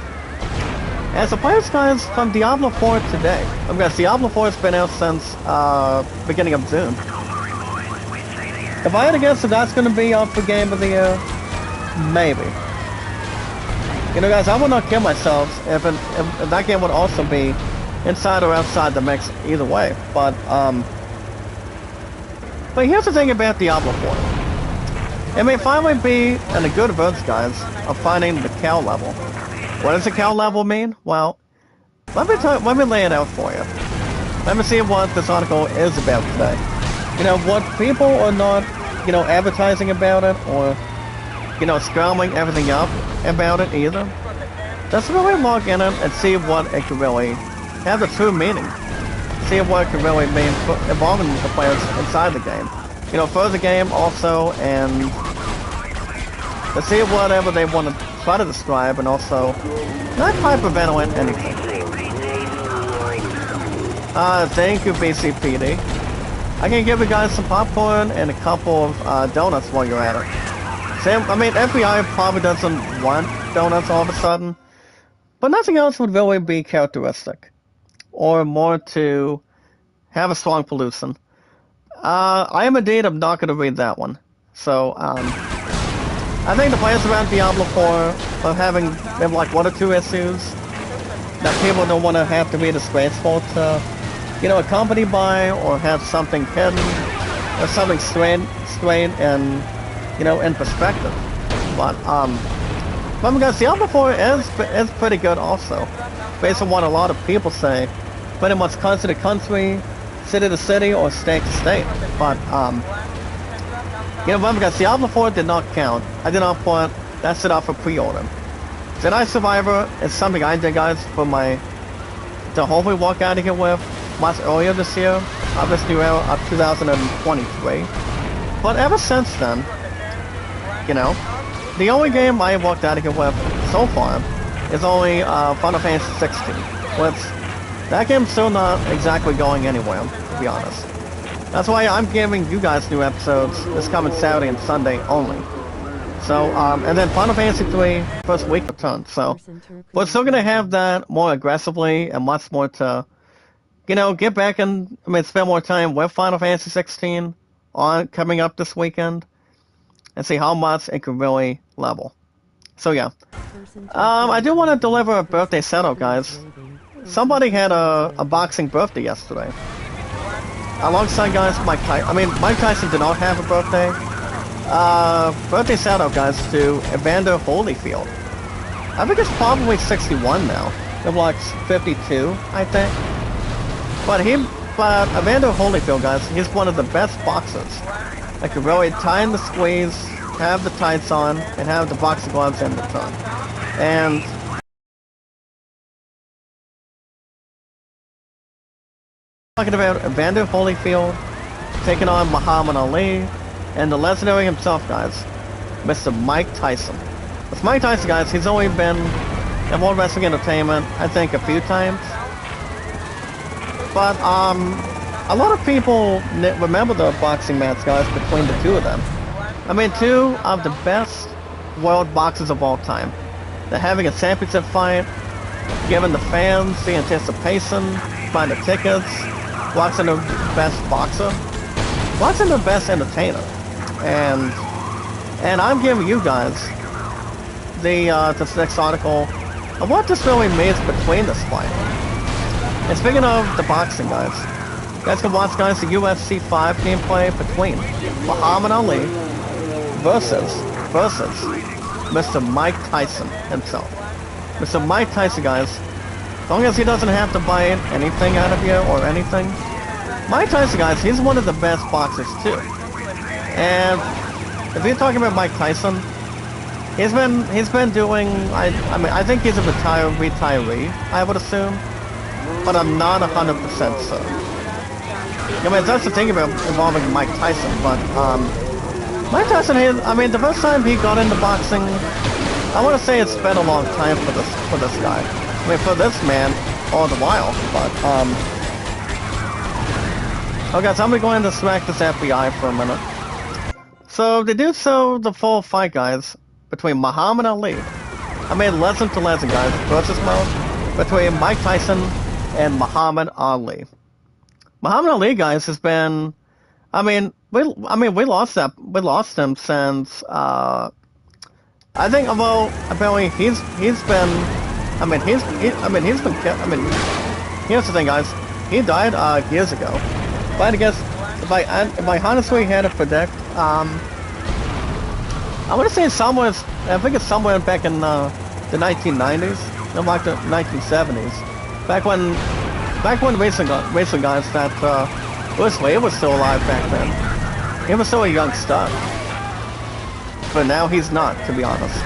As the players, guys, from Diablo 4 today. I guess Diablo 4 has been out since beginning of June. If I had to guess if that's going to be up for Game of the Year, maybe. You know, guys, I would not kill myself if that game would also be inside or outside the mix either way. But here's the thing about Diablo 4. It may finally be in a good verse, guys, of finding the cow level. What does the cow level mean? Well, let me lay it out for you. Let me see what this article is about today. You know, what people are not, you know, advertising about it or, you know, scrambling everything up about it either. Let's really log in it and see what it could really have the true meaning. See what it could really mean for involving the players inside the game. You know, for the game also, and let's see whatever they want to try to describe, and also not hyperventilate anything. Thank you, BCPD. I can give you guys some popcorn and a couple of donuts while you're at it. Sam, I mean, FBI probably doesn't want donuts all of a sudden, but nothing else would really be characteristic, or more to have a strong pollution. I am indeed not going to read that one. So, I think the players around Diablo 4 are having maybe like one or two issues that people don't want to have to be disgraceful to, you know, accompany by, or have something hidden, or something strained in, you know, in perspective. But, because Diablo 4 is pretty good also, based on what a lot of people say, pretty much country to country, city to city, or state to state. But, you know, because Diablo 4 did not count. I did not put that set up for pre-order. Jedi Survivor is something I did, guys, for to hopefully walk out of here with much earlier this year, of this new era of 2023. But ever since then, you know, the only game I have walked out of here with so far is only Final Fantasy 16, which that game's still not exactly going anywhere, to be honest. That's why I'm giving you guys new episodes this coming Saturday and Sunday only. So, and then Final Fantasy 3 first week return. So, we're still gonna have that more aggressively and much more to, you know, get back and, I mean, spend more time with Final Fantasy 16 coming up this weekend, and see how much it can really level. So yeah, I do want to deliver a birthday setup, guys. Somebody had a boxing birthday yesterday. Alongside, guys, Mike Tyson did not have a birthday. Birthday shout out, guys, to Evander Holyfield. I think it's probably 61 now. It like 52, I think. But Evander Holyfield, guys, he's one of the best boxers. That can really tie in the squeeze, have the tights on, and have the boxing gloves in return. And talking about Evander Holyfield taking on Muhammad Ali and the legendary himself, guys, Mr. Mike Tyson. With Mike Tyson, guys, he's only been in World Wrestling Entertainment, I think, a few times. But a lot of people remember the boxing match, guys, between the two of them. I mean, two of the best world boxers of all time. They're having a championship fight, giving the fans the anticipation, buying the tickets, watching the best boxer, watching the best entertainer. And I'm giving you guys this next article of what this really means between this fight. And speaking of the boxing, guys, you guys can watch, guys, the UFC 5 gameplay between Muhammad Ali versus Mr. Mike Tyson himself. Mr. Mike Tyson, guys, as long as he doesn't have to buy anything out of you or anything, Mike Tyson, guys, he's one of the best boxers too. And if you're talking about Mike Tyson, he's been doing, I think he's a retiree, I would assume, but I'm not 100% certain. I mean, that's the thing about involving Mike Tyson, but Mike Tyson, I mean, the first time he got into boxing, I want to say it's been a long time for this guy. I mean, for this man, all the while. But okay, so I'm going to smack this FBI for a minute. So they do show the full fight, guys, between Muhammad Ali. I mean, legend to legend, guys, versus mode between Mike Tyson and Muhammad Ali. Muhammad Ali, guys, has been. I mean, we lost him since. I think, well, apparently he's been. I mean, he's been. I mean, here's the thing, guys. He died years ago. But I guess if I honestly had to predict, I want to say somewhere. I think it's somewhere back in the 1990s, no, like the 1970s, back when racing guys that Bruce Lee was still alive back then. He was still a young stud, but now he's not, to be honest.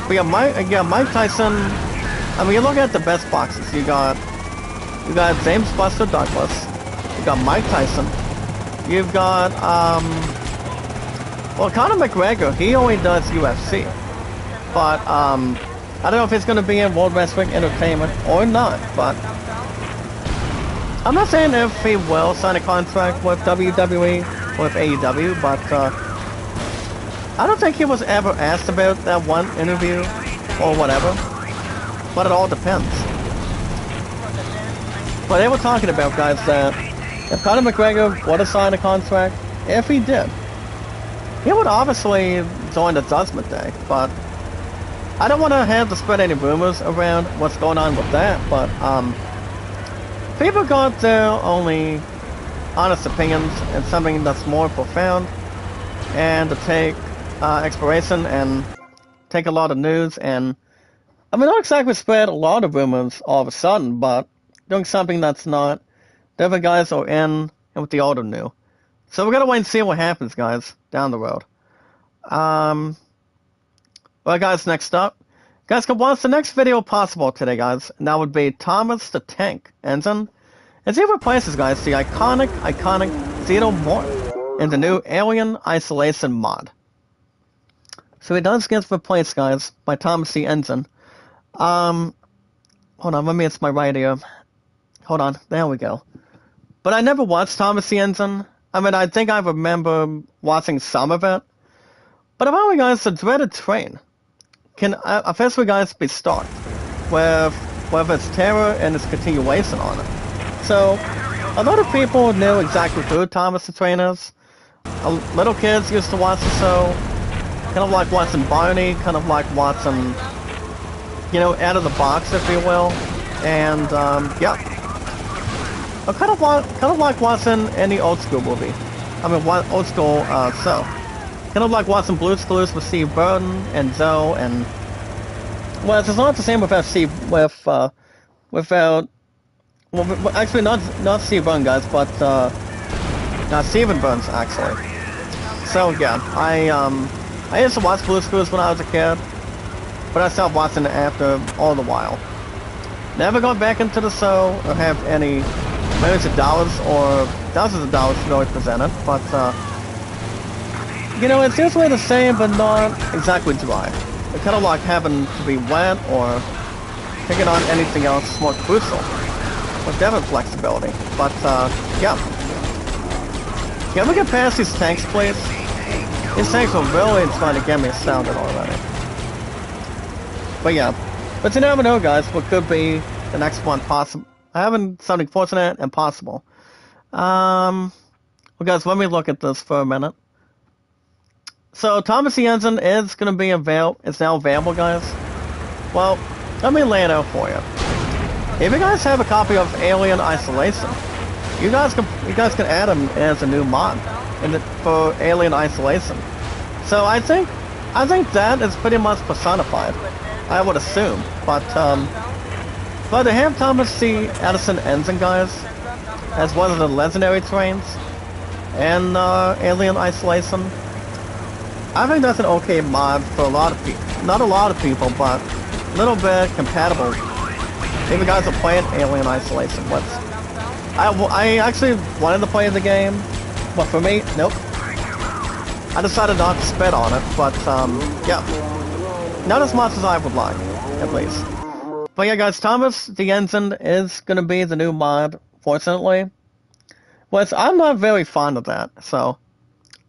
But yeah, Mike Tyson. I mean, you look at the best boxers. You got James Buster Douglas. You got Mike Tyson. You've got well, Conor McGregor. He only does UFC, but I don't know if he's going to be in World Wrestling Entertainment or not. But I'm not saying if he will sign a contract with WWE or with AEW, but I don't think he was ever asked about that one interview or whatever. But it all depends. But they were talking about, guys, that if Conor McGregor would have signed a contract, if he did, he would obviously join the Judgment Day. But I don't want to have to spread any rumors around what's going on with that. But people got their only honest opinions and something that's more profound, and to take exploration and take a lot of news and, I mean, not exactly spread a lot of rumors all of a sudden, but doing something that's not the other guys are in and what the older knew. So we're gonna wait and see what happens, guys, down the road. Well, guys, next up, guys, can watch the next video possible today, guys, and that would be Thomas the Tank Ensign, as he replaces, guys, the iconic Xenomorph in the new Alien Isolation mod. So he does get replaced, guys, by Thomas the Ensign. Hold on, let me, it's my right ear. Hold on, there we go. But I never watched Thomas the Ensign. I mean, I think I remember watching some of it. But apparently, guys, the dreaded train can officially, guys, be stocked with its terror and its continuation on it. So, a lot of people knew exactly who Thomas the Train is. Little kids used to watch the show, kind of like watching Barney, kind of like watching, you know, Out of the Box, if you will. And, yeah. Kind of like watching any old school movie. I mean, old school show. Kind of like watching Blue's Clues with Steve Burton and Zoe, and well, it's not the same without well, actually not Steve Burton, guys, but not Stephen Burns, actually. So yeah, I used to watch Blue's Clues when I was a kid, but I stopped watching it after all the while. Never gone back into the show or have any millions of dollars or thousands of dollars really presented, but you know, it's usually the same, but not exactly dry. It's kind of like having to be wet or taking on anything else more crucial with definite flexibility. But yeah, can we get past these tanks, please? These tanks are really trying to get me astounded already. But yeah, but you never know, guys, what could be the next one possible. I haven't something fortunate and possible. Well, guys, let me look at this for a minute. So, Thomas the Ensign is going to be it's now available, guys. Well, let me lay it out for you. If you guys have a copy of Alien Isolation, you guys can add him as a new mod for Alien Isolation. So I think that is pretty much personified, I would assume. But to have Thomas the Edison Ensign, guys, as one of the legendary trains, and Alien Isolation, I think that's an okay mod for a lot of people. Not a lot of people, but a little bit compatible. If you guys are playing Alien Isolation, I actually wanted to play the game, but for me, nope. I decided not to spit on it, but yeah, not as much as I would like, at least. But yeah, guys, Thomas the Ensign is gonna be the new mod, fortunately. Which I'm not very fond of that, so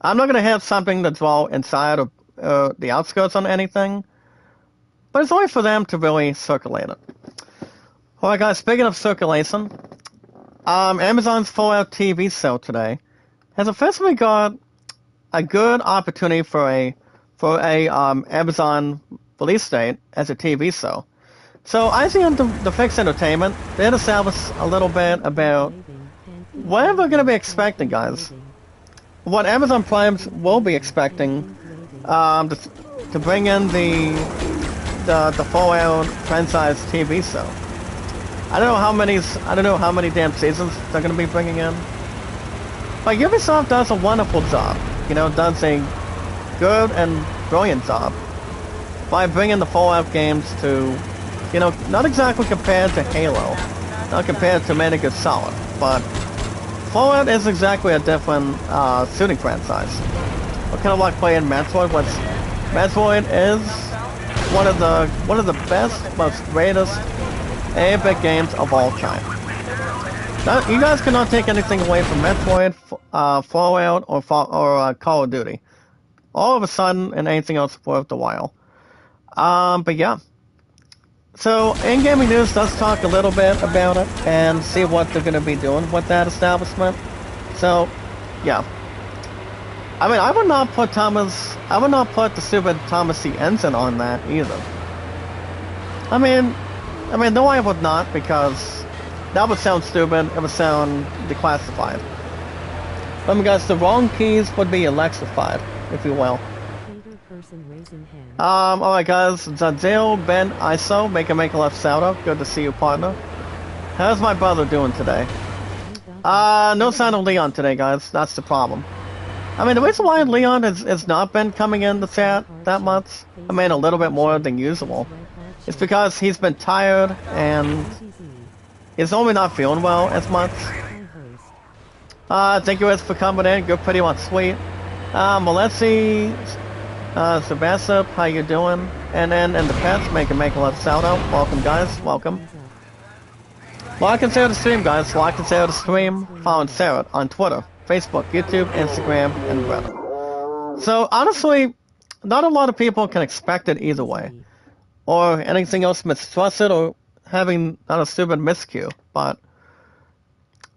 I'm not gonna have something that's all inside of the outskirts on anything. But it's only for them to really circulate it. Alright, guys, speaking of circulation, Amazon's Fallout TV sale today has officially got a good opportunity for a Amazon release date as a TV show. So I see on the Fix Entertainment, they had established a little bit about what we're going to be expecting, guys. What Amazon Prime will be expecting to bring in the Fallout franchise TV show. I don't know how many damn seasons they're going to be bringing in. But Ubisoft does a wonderful job. You know, does a good and brilliant job by bringing the Fallout games to, you know, not exactly compared to Halo, not compared to Metal Gear Solid, but Fallout is exactly a different shooting franchise. We're kind of like playing Metroid, which Metroid is one of the best, most greatest 8-bit games of all time. Now, you guys cannot take anything away from Metroid, Fallout, or Call of Duty. All of a sudden, and anything else worth the while. But yeah. So, In-Gaming News does talk a little bit about it, and see what they're going to be doing with that establishment. So, yeah. I mean, I would not put the stupid Thomas the Ensign on that either. I mean, no, I would not, because that would sound stupid, it would sound declassified. Guys, the wrong keys would be electrified, if you will. Alright guys, Zadale, Ben, ISO, make a left shout out, good to see you, partner. How's my brother doing today? No sign of Leon today, guys, that's the problem. I mean, the reason why Leon has not been coming in the chat that much, I mean, a little bit more than usual, it's because he's been tired and he's only not feeling well as much. Thank you guys for coming in, you're pretty much sweet. Melessi, Sebastian, how you doing? And then in the pets, make a left shout out. Welcome guys, welcome. Like and share the stream, guys. Like and share the stream. Follow Sarah on Twitter, Facebook, YouTube, Instagram, and Reddit. So honestly, not a lot of people can expect it either way, or anything else mistrusted, or having not a stupid miscue. But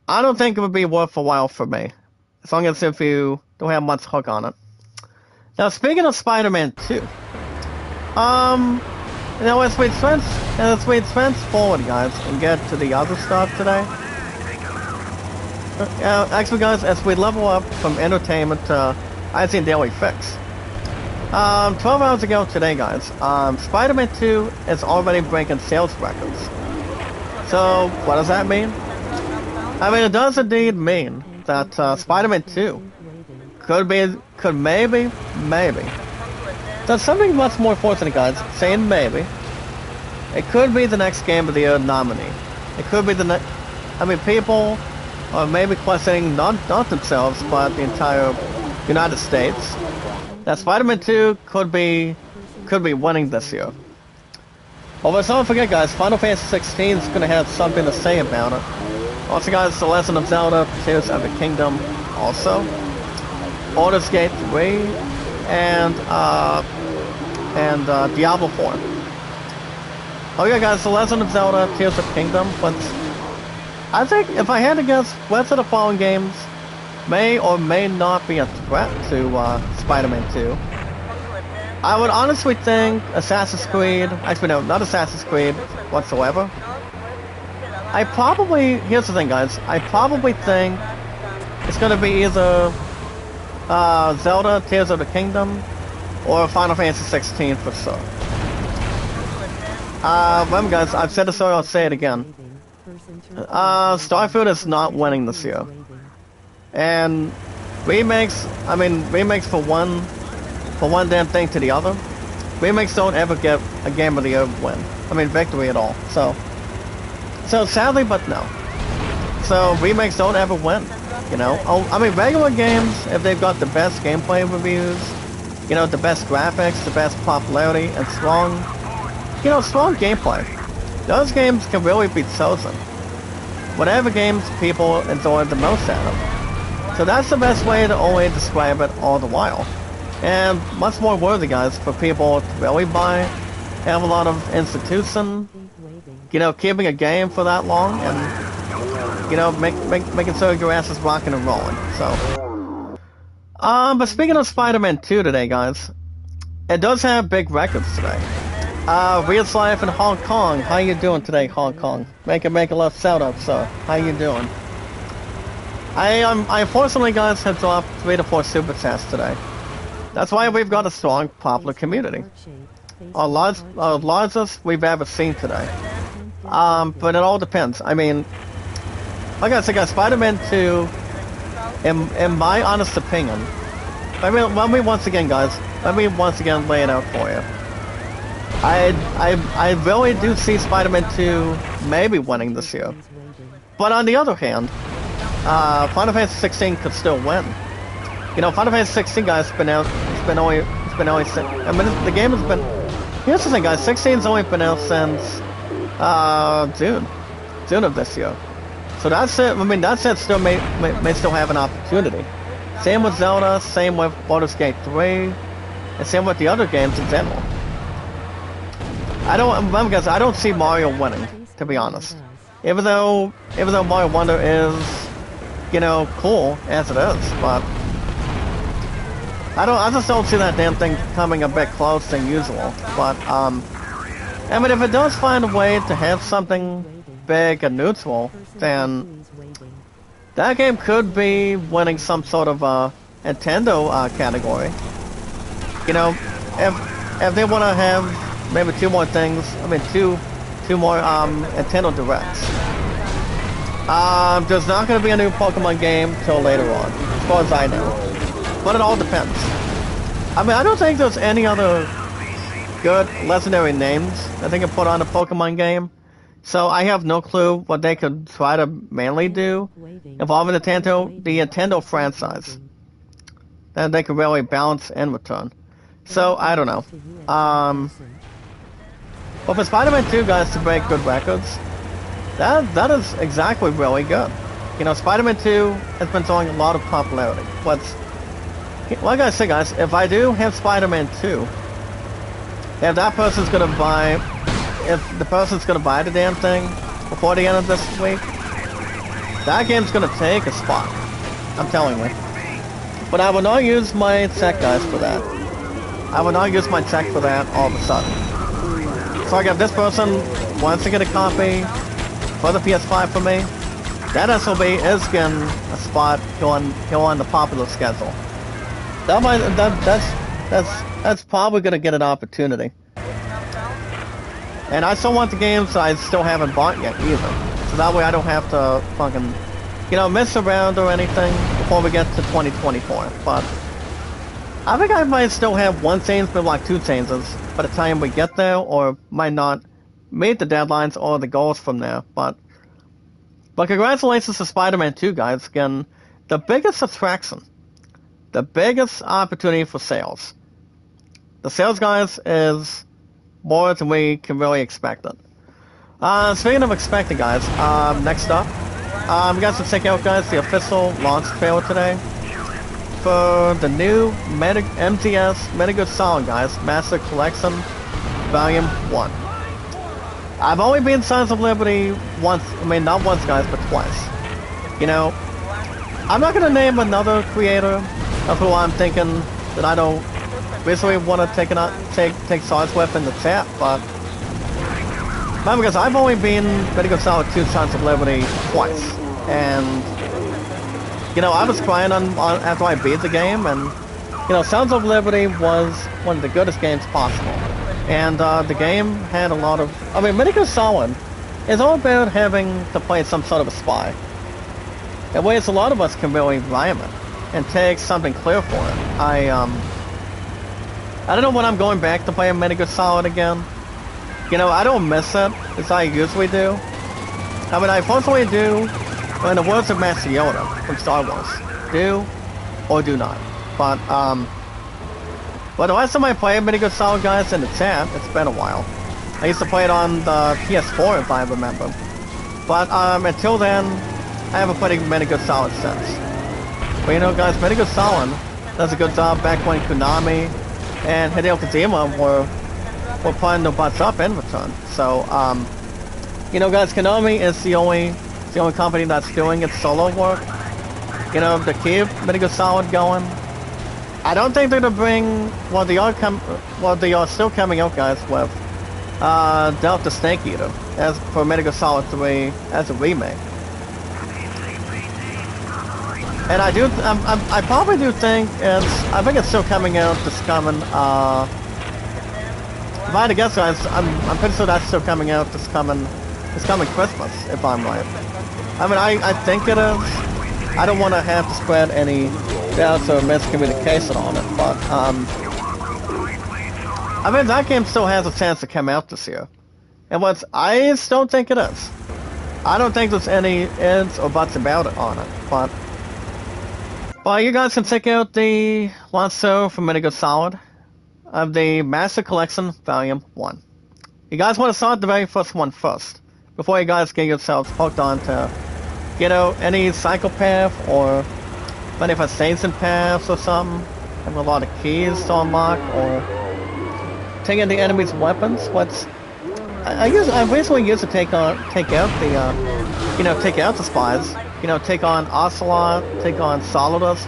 I don't think it would be worth a while for me, as long as if you don't have much hook on it. Now, speaking of Spider-Man 2, you know, as we trans forward, guys, and get to the other stuff today. Actually, guys, as we level up from entertainment to IGN Daily Fix. 12 hours ago today, guys, Spider-Man 2 is already breaking sales records. So, what does that mean? I mean, it does indeed mean that Spider-Man 2 could maybe. That's something much more fortunate, guys. Saying maybe. It could be the next Game of the Year nominee. It could be the next. I mean, people are maybe questioning not themselves, but the entire United States. That Spider-Man 2 could be winning this year. But let's not forget, guys. Final Fantasy 16 is going to have something to say about it. Also, guys, The Legend of Zelda: Tears of the Kingdom also. Baldur's Gate 3, and Diablo 4. Oh yeah, guys, The Legend of Zelda: Tears of the Kingdom. But I think if I had to guess, which of the following games may or may not be a threat to Spider-Man 2, I would honestly think Assassin's Creed. Actually, no, not Assassin's Creed whatsoever. Here's the thing, guys. I probably think it's gonna be either Zelda, Tears of the Kingdom, or Final Fantasy 16 for sure. Remember guys, I've said it so I'll say it again. Starfield is not winning this year. And remakes for one damn thing to the other. Remakes don't ever get a Game of the Year win. I mean, victory at all. So sadly, but no. So remakes don't ever win. You know, oh, I mean, regular games, if they've got the best gameplay reviews, you know, the best graphics, the best popularity, and strong, you know, strong gameplay, those games can really be chosen. Whatever games people enjoy the most out of. So that's the best way to only describe it all the while. And much more worthy, guys, for people to really buy, have a lot of institution, you know, keeping a game for that long, and, you know, making sure your ass is rocking and rolling, so. But speaking of Spider-Man 2 today, guys, it does have big records today. Reel's Life in Hong Kong. How you doing today, Hong Kong? Make a left shout out, sir. How you doing? I unfortunately, guys, have dropped 3 to 4 super chats today. That's why we've got a strong, popular community. Our largest we've ever seen today. But it all depends. I mean, like I said, guys, Spider-Man 2, in my honest opinion, let me once again lay it out for you. I really do see Spider-Man 2 maybe winning this year. But on the other hand, Final Fantasy 16 could still win. You know, Final Fantasy 16, guys, it's been only I mean, the game has been. Here's the thing, guys. 16's only been out since June of this year. So that's it. I mean, that set still may still have an opportunity. Same with Zelda. Same with Baldur's Gate 3, and same with the other games in general. I don't see Mario winning, to be honest. Even though Mario Wonder is, you know, cool as it is, but I just don't see that damn thing coming a bit close than usual. But I mean, if it does find a way to have something big and neutral, then that game could be winning some sort of Nintendo category. You know, if they want to have maybe 2 more things, I mean two more Nintendo Directs. There's not going to be a new Pokemon game till later on, as far as I know. But it all depends. I mean, I don't think there's any other good legendary names that they can put on a Pokemon game. So I have no clue what they could try to mainly do involving the Nintendo franchise that they could really balance in return. So I don't know. But for Spider-Man 2, guys, to break good records, that is exactly really good. You know, Spider-Man 2 has been showing a lot of popularity. Like I said, guys, if I do have Spider-Man 2, if the person's gonna buy the damn thing before the end of this week, that game's gonna take a spot. I'm telling you. But I will not use my tech, guys, for that. I will not use my tech for that all of a sudden. So like if this person wants to get a copy for the PS5 for me, that SOB is getting a spot on the popular schedule. That's probably gonna get an opportunity. And I still want the games I still haven't bought yet either. So that way I don't have to fucking, you know, mess around or anything before we get to 2024. But I think I might still have 1 change, but like 2 changes by the time we get there, or might not meet the deadlines or the goals from there. But congratulations to Spider-Man 2, guys. Again, the biggest attraction. The biggest opportunity for sales. The sales, guys, is more than we can really expect it. Speaking of expecting, guys, next up, you guys can check out, guys, the official launch trailer today for the new MGS Metal Gear Solid, guys, Master Collection Volume 1. I've only been Sons of Liberty once, I mean, not once, guys, but twice. You know, I'm not going to name another creator of who I'm thinking that I don't basically want to take sides with in the chat, but because I've only been Metal Gear Solid 2 Sons of Liberty twice, and you know, I was crying on after I beat the game, and you know, Sons of Liberty was one of the goodest games possible, and the game had a lot of, I mean, Metal Gear Solid is all about having to play some sort of a spy, in ways a lot of us can really rhyme it and take something clear for it. I don't know when I'm going back to play Metal Gear Solid again. You know, I don't miss it as I usually do. I mean, I fortunately do in the words of Master Yoda from Star Wars, do or do not. But the last time I played Metal Gear Solid, guys, in the chat, it's been a while. I used to play it on the PS4, if I remember. But until then, I haven't played Metal Gear Solid since. But you know, guys, Metal Gear Solid does a good job back when Konami and Hideo Kojima were putting the butts up in return. So, you know, guys, Konami is the only company that's doing its solo work. You know, to keep Metal Gear Solid going. I don't think they're gonna bring. Well, they are still coming out, guys, with Delta Snake Eater as for Metal Gear Solid 3 as a remake. And I probably do think I think it's still coming out this coming. If I had to guess, guys, I'm pretty sure that's still coming out this coming Christmas, if I'm right. I mean, I think it is. I don't want to have to spread any doubts or miscommunication on it, but I mean, that game still has a chance to come out this year. And I just don't think it is. I don't think there's any ifs or buts about it on it, but you guys can check out the launch show for Metal Gear Solid of the Master Collection Volume 1. You guys want to start the very first one first, before you guys get yourselves hooked on to, you know, any psychopath or manifestation paths or something, have a lot of keys to unlock, or taking the enemy's weapons. I basically used to take out the spies. You know, take on Ocelot, take on Solidus.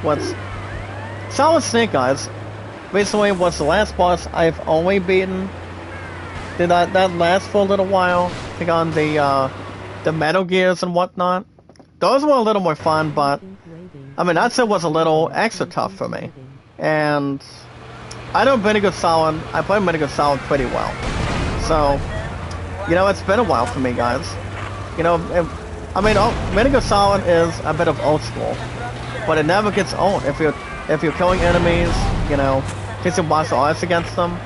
Solid Snake, guys, recently was the last boss I've only beaten. Did that last for a little while? Take on the Metal Gears and whatnot. Those were a little more fun, but I mean, that still was a little extra tough for me. And I know Metal Gear Solid. I play Metal Gear Solid pretty well. So, you know, it's been a while for me, guys. You know, Metal Gear Solid is a bit of old school, but it never gets old. If you're killing enemies, you know, facing martial arts against them,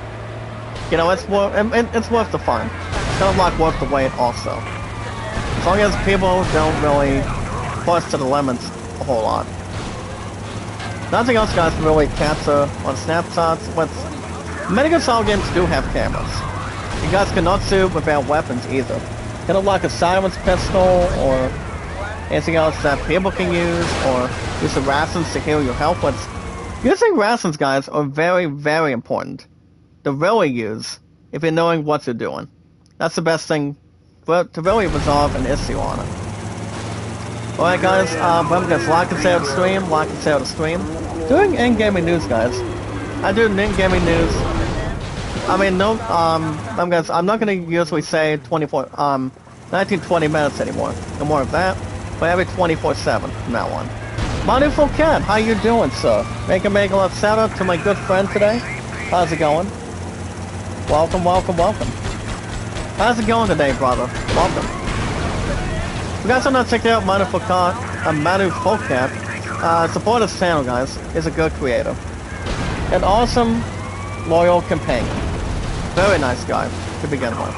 you know, it's worth the fun. It's kind of like worth the wait, also. As long as people don't really push to the limits a whole lot. Nothing else, guys, can really capture on snapshots. But Metal Gear Solid games do have cameras. You guys cannot shoot without weapons either. Kind of like a silence pistol or anything else that people can use, or use the rations to heal your health. But using rations, guys, are very, very important to really use if you're knowing what you're doing. That's the best thing to really resolve an issue on it. Alright, guys, remember, guys, like and share the stream, Doing in-gaming news, guys. I do in-gaming news. I mean, no, guys, I'm not gonna usually say 19-20 minutes anymore. No more of that. But every 24/7 from now on. Manu Cat, how you doing, sir? Make a love shout out to my good friend today. How's it going? Welcome. How's it going today, brother? Welcome. If you guys are not checking out Manu Cat, support his channel, guys. He's a good creator. An awesome, loyal companion. Very nice guy to begin with.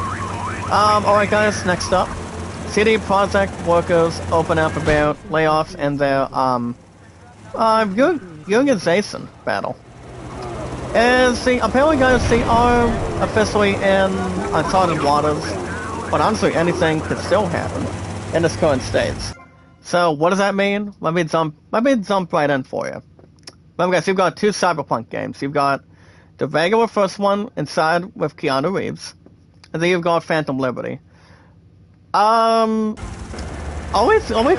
Alright, guys, next up. CD Projekt workers open up about layoffs and their unionization battle. Apparently, guys, they are officially in uncharted waters, but honestly, anything could still happen in this current state. So, what does that mean? Let me jump right in for you. Remember, guys, you've got two Cyberpunk games. You've got the regular first one inside with Keanu Reeves, and then you've got Phantom Liberty. Always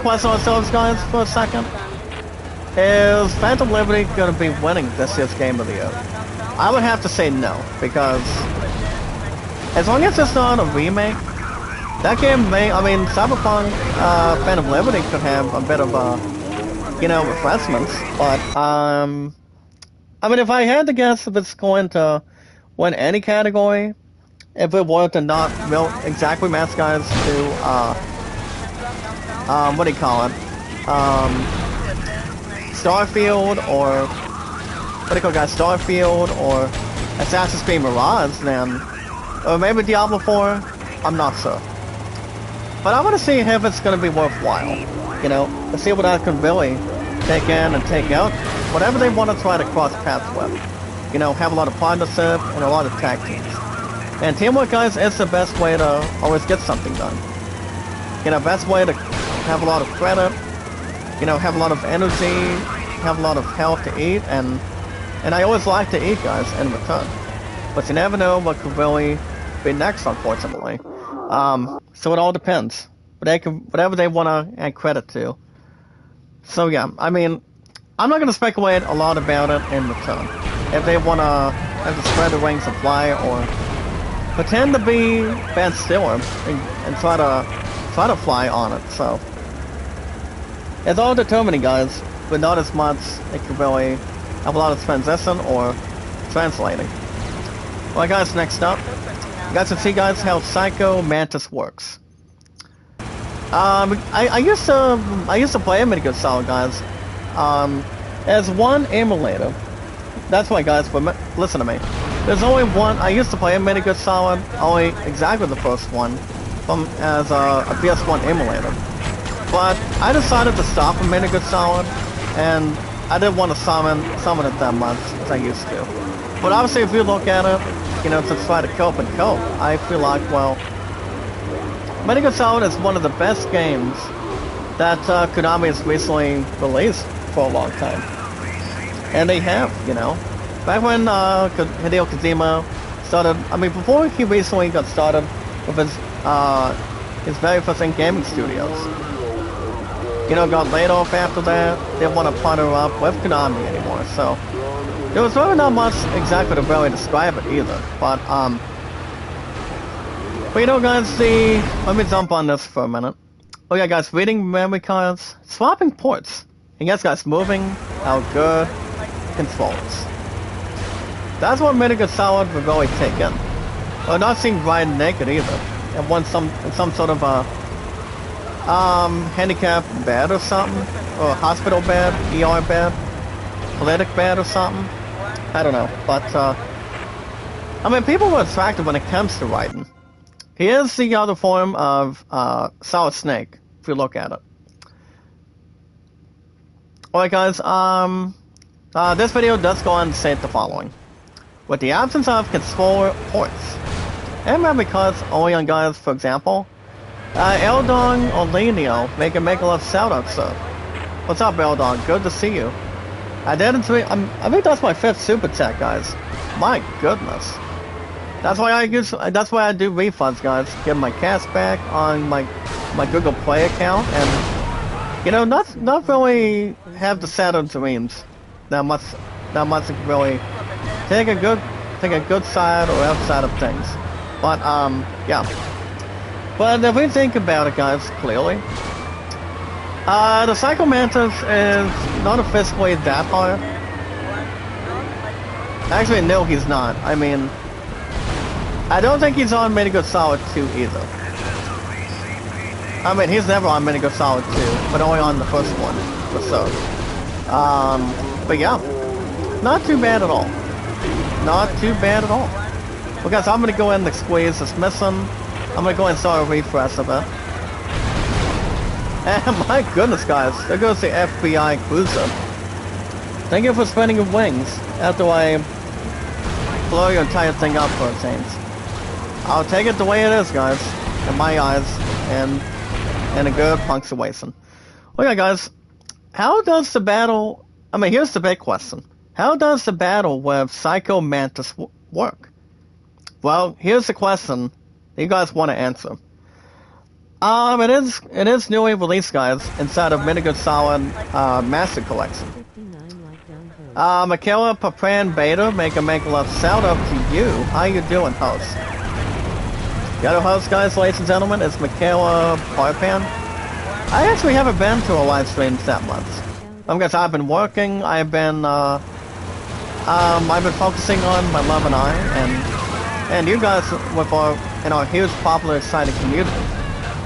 question ourselves, guys, for a second. Is Phantom Liberty going to be winning this year's Game of the Year? I would have to say no, because as long as it's not a remake, that game Cyberpunk Phantom Liberty could have a bit of refreshments, but I mean, if I had to guess if it's going to win any category, if it were to not exactly match, guys, to what do you call it? Starfield, or Starfield, or Assassin's Creed Mirage, then, or maybe Diablo 4, I'm not sure. But I want to see if it's going to be worthwhile. You know, to see what I can really take in and take out. Whatever they want to try to cross paths with. You know, have a lot of partnership and a lot of tag teams. And teamwork, guys, is the best way to always get something done. You know, best way to have a lot of credit. You know, have a lot of energy, have a lot of health to eat, and I always like to eat, guys, in return. But you never know what could really be next, unfortunately. So it all depends. Whatever they want to add credit to. So yeah, I mean, I'm not going to speculate a lot about it in return. If they want to have to spread the ring supply or pretend to be Ben Stiller and try to fly on it, so. It's all determining, guys, but not as much it can really have a lot of transition or translating. Well, guys, next up, you guys can see, guys, how Psycho Mantis works. I used to play Metal Gear Solid, guys, as one emulator. That's why, guys, but listen to me. There's only one. I used to play Metal Gear Solid, only exactly the first one, as a PS1 emulator. But I decided to stop a Metal Gear Solid, and I didn't want to summon it that much as I used to. But obviously, if you look at it, you know, to try to cope, I feel like, well, Metal Gear Solid is one of the best games that Konami has recently released for a long time. And they have, you know. Back when Hideo Kojima started, I mean, before he recently got started with his very first gaming studios. You know, got laid off after that, didn't want to partner up with Konami anymore, so there was really not much exactly to really describe it either, but you know, guys, let me jump on this for a minute. Oh yeah, guys, reading memory cards, swapping ports, and yes, guys, moving out good controls. That's what Metal Gear Solid would really take in. Or not seeing Ryan naked either, and want some sort of a handicap bed or something, or hospital bed, ER bed, politic bed or something. I don't know, but I mean, people were attracted when it comes to Raiden. He is the other form of Solid Snake, if you look at it. Alright, guys, this video does go on to say the following. With the absence of controller ports, and memory cards only on, guys, for example, Eldon or Lenio make a love shout out, sir. What's up, Eldon? Good to see you. I think that's my 5th super chat, guys. My goodness. That's why I do refunds, guys. Get my cash back on my Google Play account, and you know, not really have the Saturn dreams that much to really take a good side or outside of things. But yeah. But if we think about it, guys, clearly, the Psycho Mantis is not officially that hard. Actually, no, he's not. I mean, I don't think he's on Metal Gear Solid 2 either. I mean, he's never on Metal Gear Solid 2, but only on the first one, for so. But yeah, not too bad at all. Not too bad at all. Well, guys, I'm gonna go in and squeeze this missing. I'm gonna go and start a refresh of it. And my goodness, guys, there goes the FBI cruiser. Thank you for spreading your wings after I blow your entire thing up for a change. I'll take it the way it is, guys, in my eyes, and a good punctuation. Okay, guys, how does the battle... I mean, here's the big question. How does the battle with Psycho Mantis work? Well, here's the question you guys want to answer. It is newly released, guys, inside of Metal Gear Solid Master Collection. Michaela Papran Beta, make love shout out to you. How you doing, host? The other host, guys, ladies and gentlemen, is Michaela Papran. I actually haven't been to a live stream that much. Guys, I've been working. I've been focusing on my love and I, and you guys with our huge, popular, exciting community.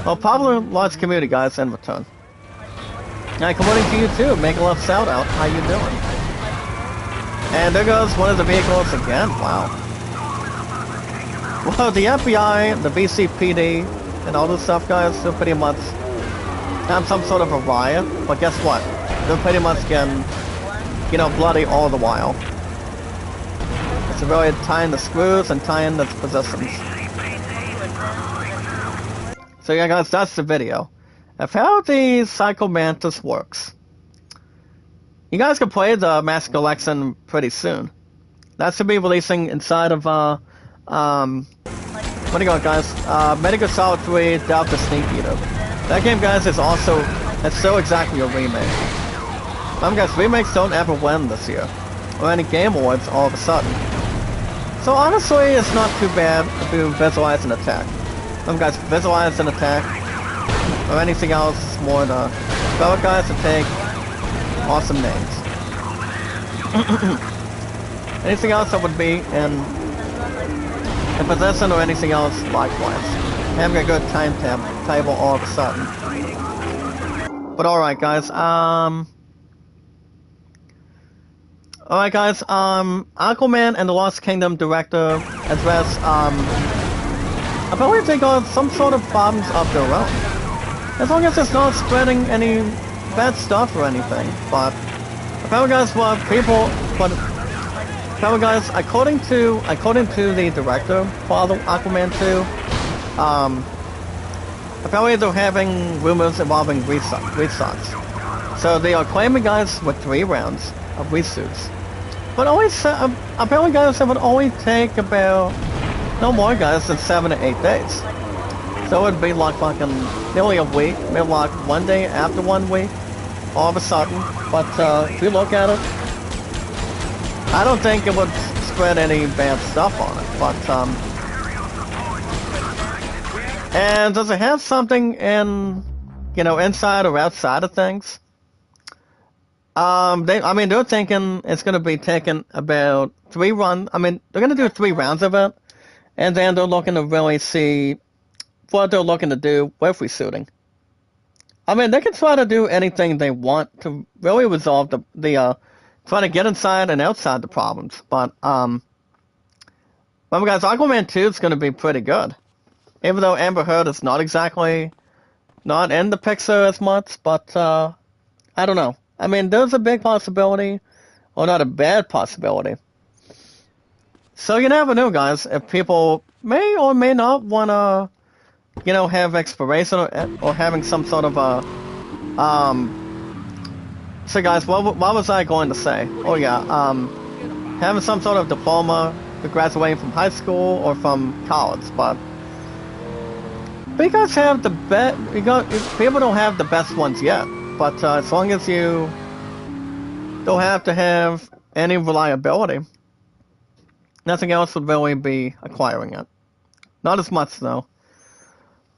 Well, popular, large community, guys, in return. And committing to you too. Make a love shout out. How you doing? And there goes one of the vehicles again. Wow. Well, the FBI, the BCPD, and all this stuff, guys, they're pretty much have some sort of a riot, but guess what? They're pretty much getting, you know, bloody all the while. It's really tying the screws and tying the positions. So yeah, guys, that's the video of how the Psycho Mantis works. You guys can play the Master Collection pretty soon. That should be releasing inside of, what do you got, guys? Metal Gear Solid 3 Delta Sneak Eater. That game, guys, is also, it's still exactly a remake. Guys, remakes don't ever win this year, or any Game Awards all of a sudden. So honestly, it's not too bad if you visualize an attack. Guys, visualize an attack, or anything else, it's more the fellow guys to take awesome names. Anything else that would be in possession or anything else likewise. Having a good timetable all of a sudden. But alright guys, Aquaman and the Lost Kingdom director address, I believe they got some sort of problems of their own. As long as it's not spreading any bad stuff or anything, but apparently guys, according to the director for Aquaman 2, apparently they're having rumors involving restarts. So they are claiming guys with 3 rounds of reshoots. But apparently guys, it would only take about, no more guys, than 7 to 8 days. So it would be like fucking nearly a week, maybe like 1 day after 1 week, all of a sudden. But if you look at it, I don't think it would spread any bad stuff on it. But and does it have something in, you know, inside or outside of things? They're thinking it's gonna be taking about 3 runs. They're gonna do 3 rounds of it, and then they're looking to really see what they're looking to do with reshooting. They can try to do anything they want to really resolve try to get inside and outside the problems. But remember guys, Aquaman 2 is gonna be pretty good. Even though Amber Heard is not in the picture as much, but I don't know. There's a big possibility, or not a bad possibility. So you never know, guys, if people may or may not want to, you know, have exploration or having some sort of a, so guys, what was I going to say? Oh yeah, having some sort of diploma for graduating from high school or from college, but you guys have the best, people don't have the best ones yet. But as long as you don't have to have any reliability, nothing else would really be acquiring it. Not as much though.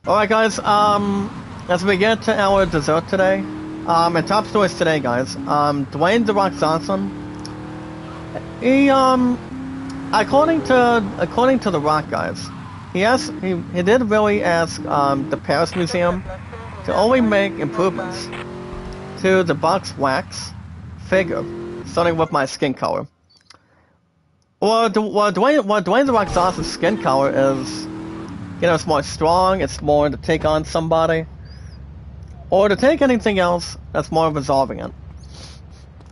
Alright guys, as we get to our dessert today, and top stories today guys, Dwayne "The Rock" Johnson, he according to The Rock guys, he did really ask the Paris Museum to only make improvements to the box wax figure, starting with my skin color. Dwayne "The Rock" Johnson's skin color is, you know, it's more strong, it's more to take on somebody, or to take anything else that's more resolving it.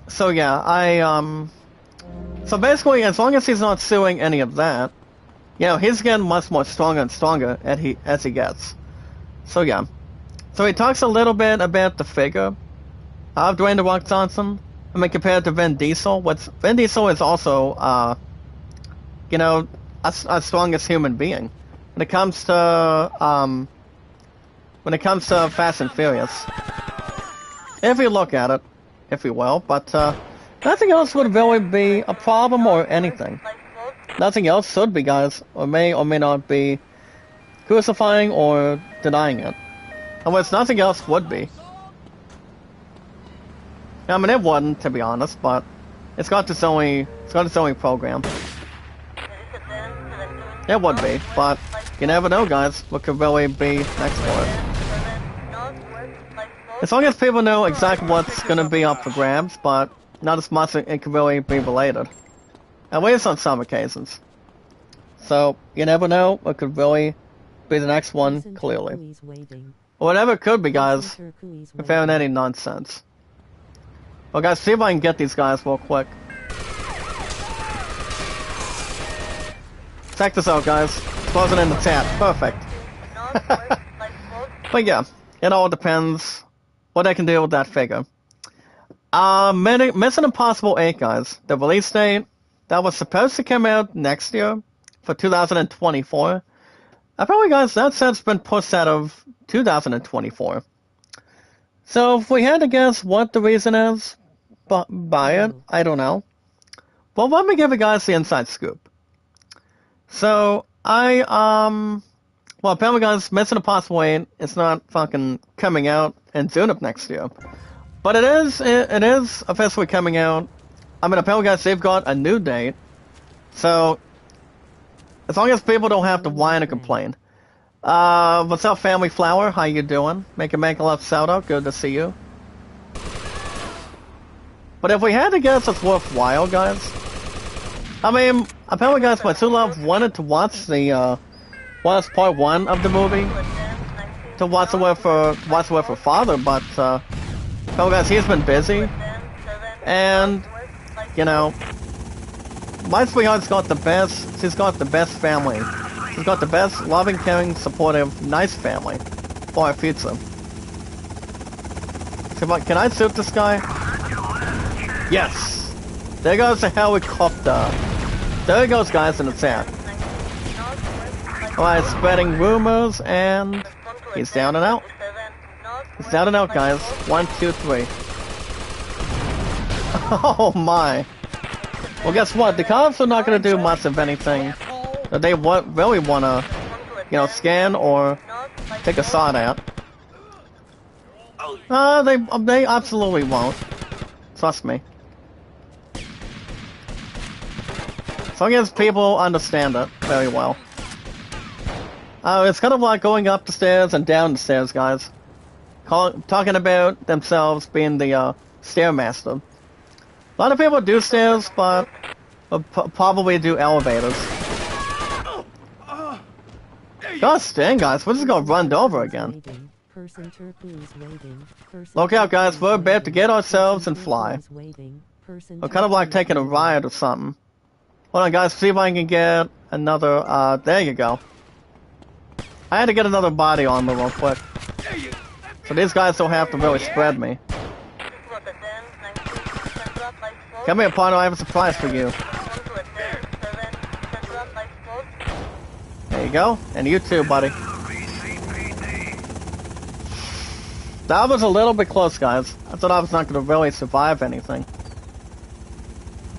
So yeah, so basically, as long as he's not suing any of that, you know, he's getting much more stronger and stronger as he gets. So yeah. So he talks a little bit about the figure of Dwayne "The Rock" Johnson. Compared to Vin Diesel, Vin Diesel is also, you know, a strongest human being when it comes to Fast and Furious. If you look at it, if you will, but nothing else would really be a problem or anything. Nothing else should be, guys, or may not be crucifying or denying it. Unless nothing else would be. It wouldn't, to be honest, but it's got its own program. It would be, but you never know, guys, what could really be next for it. As long as people know exactly what's gonna be up for grabs, but not as much it could really be related. At least on some occasions. So, you never know what could really be the next one, Person clearly. turquoise waving. Whatever it could be, guys, Person turquoise without waving. any nonsense. Well, guys, see if I can get these guys real quick. Check this out, guys. Closing in the chat. Perfect. But yeah, it all depends what they can do with that figure. Mission Impossible 8, guys. The release date that was supposed to come out next year for 2024. Apparently, guys, that set's been pushed out of 2024. So if we had to guess what the reason is by it, I don't know. Well, let me give you guys the inside scoop. So well, apparently, guys, Mission Impossible 8 is not fucking coming out in June of next year. But it is officially coming out. I mean, apparently, guys, they've got a new date. So, as long as people don't have to whine and complain. What's up, Family Flower? How you doing? Make a love shout out. Good to see you. But if we had to guess it's worthwhile, guys. I mean, apparently, guys, my two love wanted to watch the, part 1 of the movie. To watch it with her father, but, apparently, guys, he's been busy. And, you know, my sweetheart's got the best, she's got the best family. She's got the best, loving, caring, supportive, nice family for our future. So, can I suit this guy? Yes! There goes the helicopter. There goes, guys, in the chat. Alright, spreading rumors, and he's down and out. He's down and out, guys. 1, 2, 3. Oh my. Well, guess what? The cops are not going to do much of anything that they really want to, you know, scan or take a shot at. They absolutely won't. Trust me. As long as people understand it very well. It's kind of like going up the stairs and down the stairs, guys. Talking about themselves being the stairmaster. A lot of people do stairs, but probably do elevators. Gosh dang, guys, we're just gonna run over again. Look out, guys, we're about to get ourselves and fly. We're kind of like taking a ride or something. Hold on, guys, see if I can get another, there you go. I had to get another body armor real quick. So these guys don't have to really spread me. Come here, partner, I have a surprise for you. There you go. And you too, buddy. That was a little bit close, guys. I thought I was not going to really survive anything.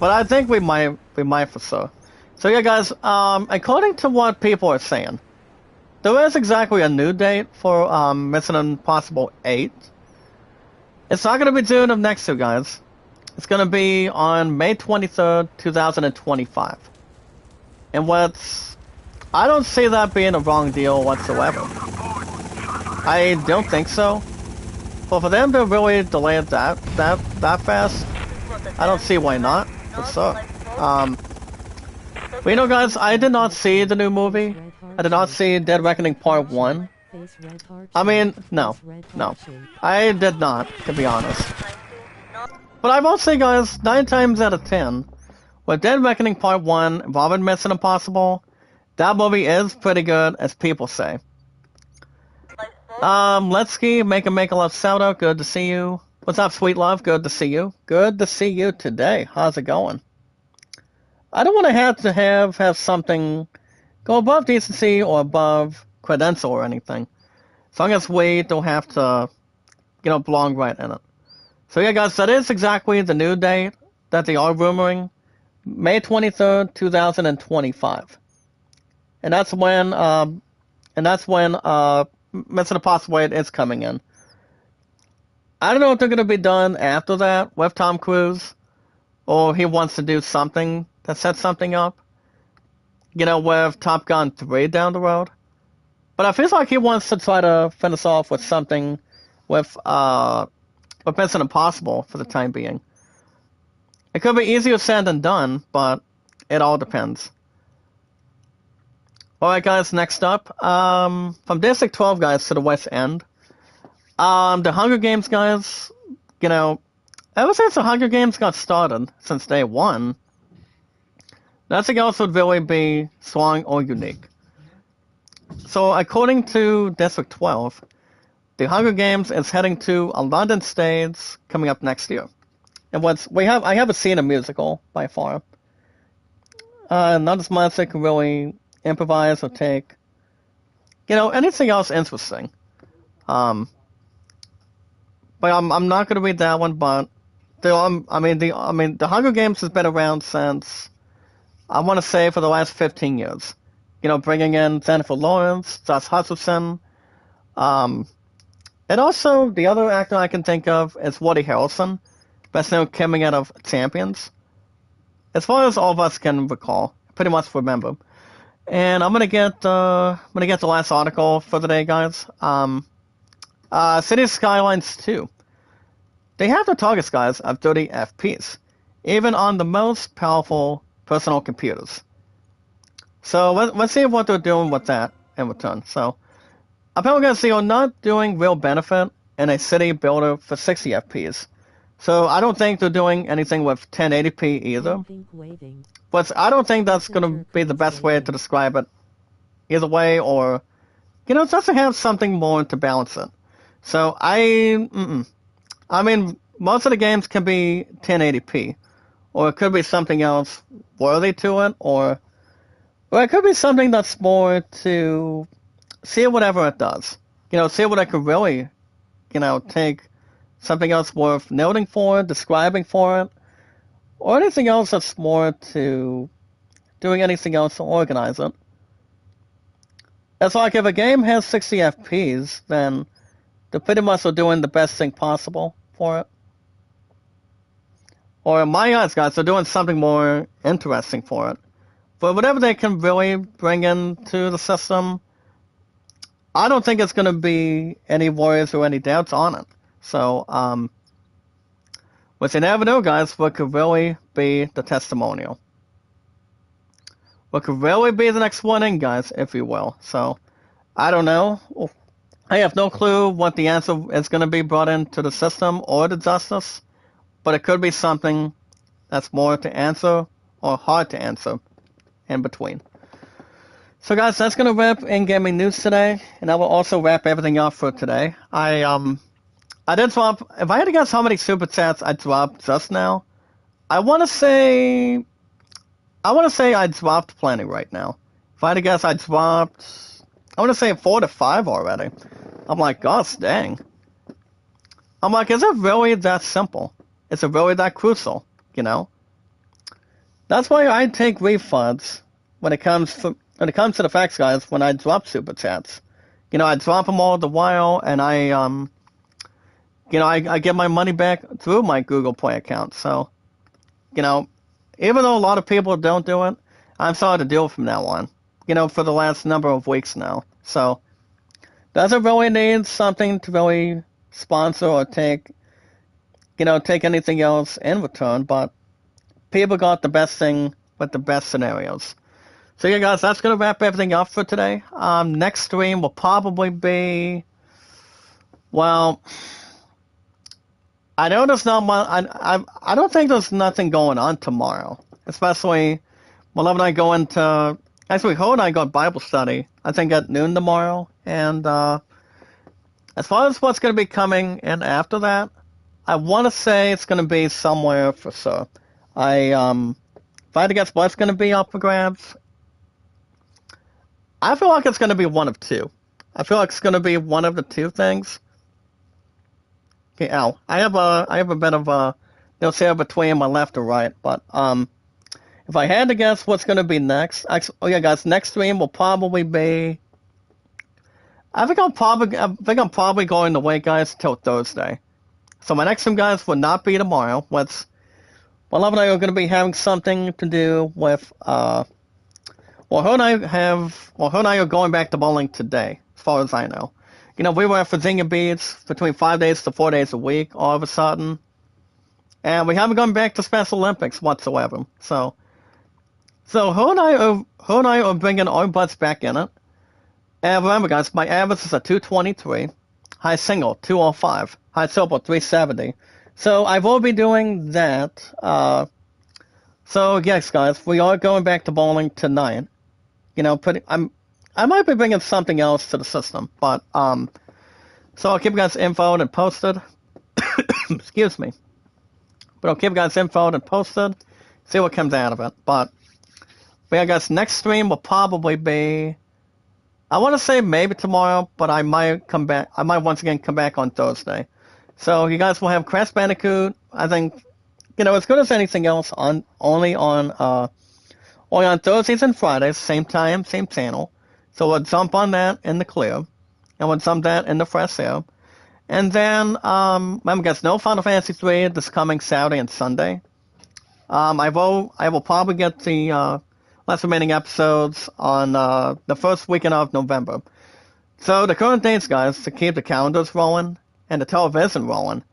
But I think we might for sure. So yeah, guys, according to what people are saying, there is exactly a new date for Mission Impossible 8. It's not going to be June of next year, guys. It's going to be on May 23rd, 2025. And I don't see that being a wrong deal whatsoever. I don't think so. But for them to really delay it that fast, I don't see why not, for sure. But you know, guys, I did not see the new movie. I did not see Dead Reckoning Part 1. I mean, no. I did not, to be honest. But I will say, guys, 9 times out of 10, with Dead Reckoning Part 1 involving Mission Impossible, that movie is pretty good, as people say. Letsky, make a love shout out, good to see you. What's up, sweet love? Good to see you. Good to see you today. How's it going? I don't want to have something go above decency or above credential or anything. As long as we don't have to, you know, belong right in it. So yeah, guys, that is exactly the new date that they are rumoring. May 23rd, 2025. And that's when Mission Impossible 8 is coming in. I don't know if they're going to be done after that with Tom Cruise, or he wants to do something that sets something up, you know, with Top Gun 3 down the road. But I feel like he wants to try to finish off with something with Mission Impossible for the time being. It could be easier said than done, but it all depends. Alright guys, next up, from District 12 guys to the West End. The Hunger Games guys, you know, ever since the Hunger Games got started, since day one, nothing else would really be strong or unique. So according to District 12, the Hunger Games is heading to a London stage coming up next year. And I haven't seen a musical by far. Not as much they can really improvise or take, anything else interesting. Um, but I'm not gonna read that one. But the Hunger Games has been around since I want to say for the last 15 years. Bringing in Jennifer Lawrence, Josh Hutcherson, and also the other actor I can think of is Woody Harrelson, best known coming out of Champions. As far as all of us can recall, pretty much remember. And I'm gonna get the last article for the day, guys. City Skylines 2. They have the target size of 30 FPS, even on the most powerful personal computers. So let's see what they're doing with that in return. So apparently, guys, they are not doing real benefit in a city builder for 60 FPS. So I don't think they're doing anything with 1080p either. But I don't think that's going to be the best way to describe it either way, or, just to have something more to balance it. So I mean, most of the games can be 1080p, or it could be something else worthy to it, or it could be something that's more to see whatever it does. See what I could really, take something else worth noting for it, describing for it, or anything else that's more to doing anything else to organize it. It's like if a game has 60 FPS, then they pretty much are doing the best thing possible for it. Or in my eyes, guys, they're doing something more interesting for it. But whatever they can really bring into the system, I don't think it's going to be any worries or any doubts on it. So, what you never know, guys, what could really be the testimonial. What could really be the next one in, guys, if you will. So, I don't know. I have no clue what the answer is going to be brought into the system or the justice, but it could be something that's more to answer or hard to answer in between. So guys, that's going to wrap in gaming news today, and I will also wrap everything up for today. I did swap, if I had to guess how many super chats I dropped just now, I want to say I dropped plenty right now. If I had to guess, I want to say 4 to 5 already. I'm like, gosh dang. I'm like, is it really that simple? Is it really that crucial? That's why I take refunds when it comes to the facts, guys. When I drop super chats, I drop them all the while, and I get my money back through my Google Play account. So, even though a lot of people don't do it, I'm starting to do it from now on. For the last number of weeks now. So, doesn't really need something to really sponsor or take anything else in return, but people got the best thing with the best scenarios. So yeah, guys, that's gonna wrap everything up for today. Next stream will probably be, well, I know there's not much. I don't think there's nothing going on tomorrow, especially whenever I go into. Actually, Ho and I got Bible study, I think at noon tomorrow, and as far as what's going to be coming in after that, I want to say it's going to be somewhere for sure. If I had to guess what's going to be up for grabs, I feel like it's going to be one of two. I feel like it's going to be one of the two things. Okay, ow. I have a bit of a notes here between my left and right, but if I had to guess what's going to be next, guys, next stream will probably be. I think I'm probably going to wait, guys, till Thursday. So my next stream, guys, will not be tomorrow. My love and I are going to be having something to do with. Her and I are going back to bowling today, as far as I know. We were at Virginia Beach between 5 days to 4 days a week, all of a sudden, and we haven't gone back to Special Olympics whatsoever. So her her and I are bringing our butts back in it. And remember, guys, my average is a 223, high single 205, high triple 370. So I will be doing that. So yes, guys, we are going back to bowling tonight. You know, I might be bringing something else to the system, but so I'll keep you guys infoed and posted. Excuse me. But I'll keep you guys infoed and posted. See what comes out of it. But yeah, guys, next stream will probably be, I want to say maybe tomorrow, but I might come back. I might once again come back on Thursday. So you guys will have Crash Bandicoot. I think, you know, as good as anything else, only on Thursdays and Fridays, same time, same channel. So we'll jump on that in the clear, and we'll jump that in the fresh air. And then, remember guys, no Final Fantasy 3 this coming Saturday and Sunday. I will probably get the last remaining episodes on the first weekend of November. So the current dates, guys, to keep the calendars rolling and the television rolling,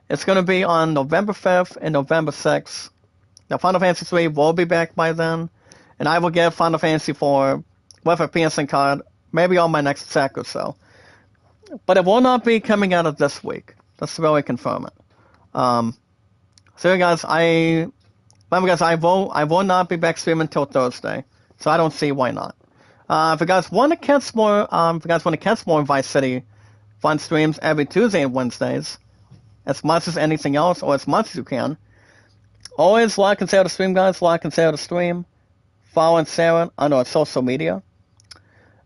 it's going to be on November 5th and November 6th. Now, Final Fantasy 3 will be back by then, and I will get Final Fantasy 4 with a PSN card, maybe on my next check or so. But it will not be coming out of this week. Let's really confirm it. So, guys, I will not be back streaming until Thursday, so I don't see why not. If you guys want to catch more Vice City fun streams every Tuesday and Wednesdays, as much as anything else, or as much as you can, always like and share the stream, guys. Like and share the stream. Follow and share it on our social media.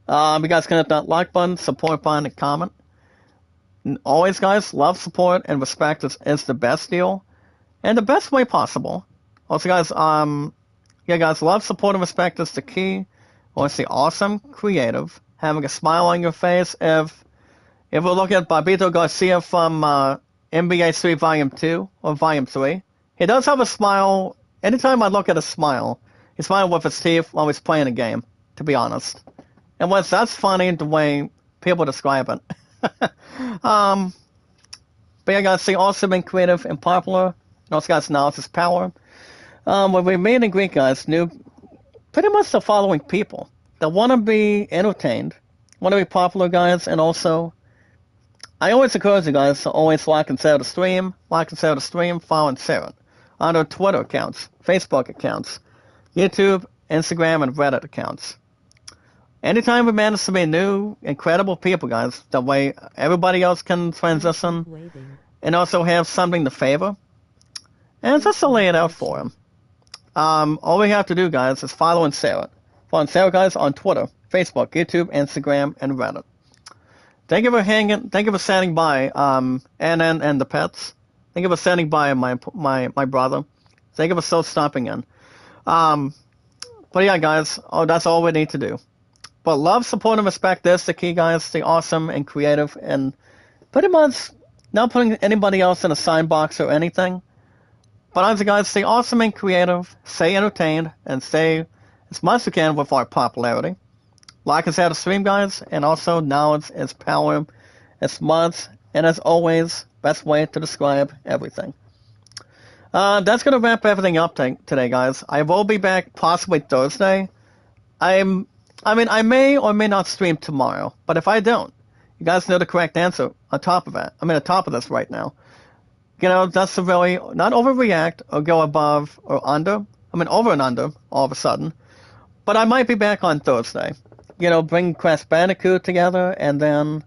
You guys can hit that like button, support button, and comment. And always, guys, love, support, and respect is the best deal, and the best way possible. Also, guys, love, support, and respect is the key. Or it's the awesome, creative, having a smile on your face. If we look at Barbito Garcia from NBA 3 Volume 2 or Volume 3, he does have a smile. Anytime I look at a smile, he's smiling with his teeth while he's playing a game, to be honest. And that's funny the way people describe it. But yeah, guys, see, also been creative and popular. And also, guys, knowledge is power. When we meet and greet, guys, pretty much the following people that want to be entertained, want to be popular, guys, and also, I always encourage you guys to always like and share the stream, follow and share it on our Twitter accounts, Facebook accounts, YouTube, Instagram, and Reddit accounts. Anytime we manage to be new, incredible people, guys, that way everybody else can transition and also have something to favor, and just to lay it out for them. All we have to do, guys, is follow and share it. Follow and share it, guys, on Twitter, Facebook, YouTube, Instagram, and Reddit. Thank you for hanging. Thank you for standing by, Ann and the pets. Thank you for standing by, my brother. Thank you for still stopping in. But yeah, guys, that's all we need to do. But love, support, and respect is the key, guys. Stay awesome and creative, and pretty much not putting anybody else in a sign box or anything. But honestly, guys, stay awesome and creative, stay entertained, and stay as much as you can with our popularity. Like and share the stream, guys, and also knowledge is power. As much, and as always, best way to describe everything. That's going to wrap everything up today, guys. I will be back possibly Thursday. I may or may not stream tomorrow, but if I don't, you guys know the correct answer on top of it. I'm at the top of this right now. You know, that's to really not overreact or go above or under. Over and under all of a sudden. But I might be back on Thursday. You know, bring Crash Bandicoot together and then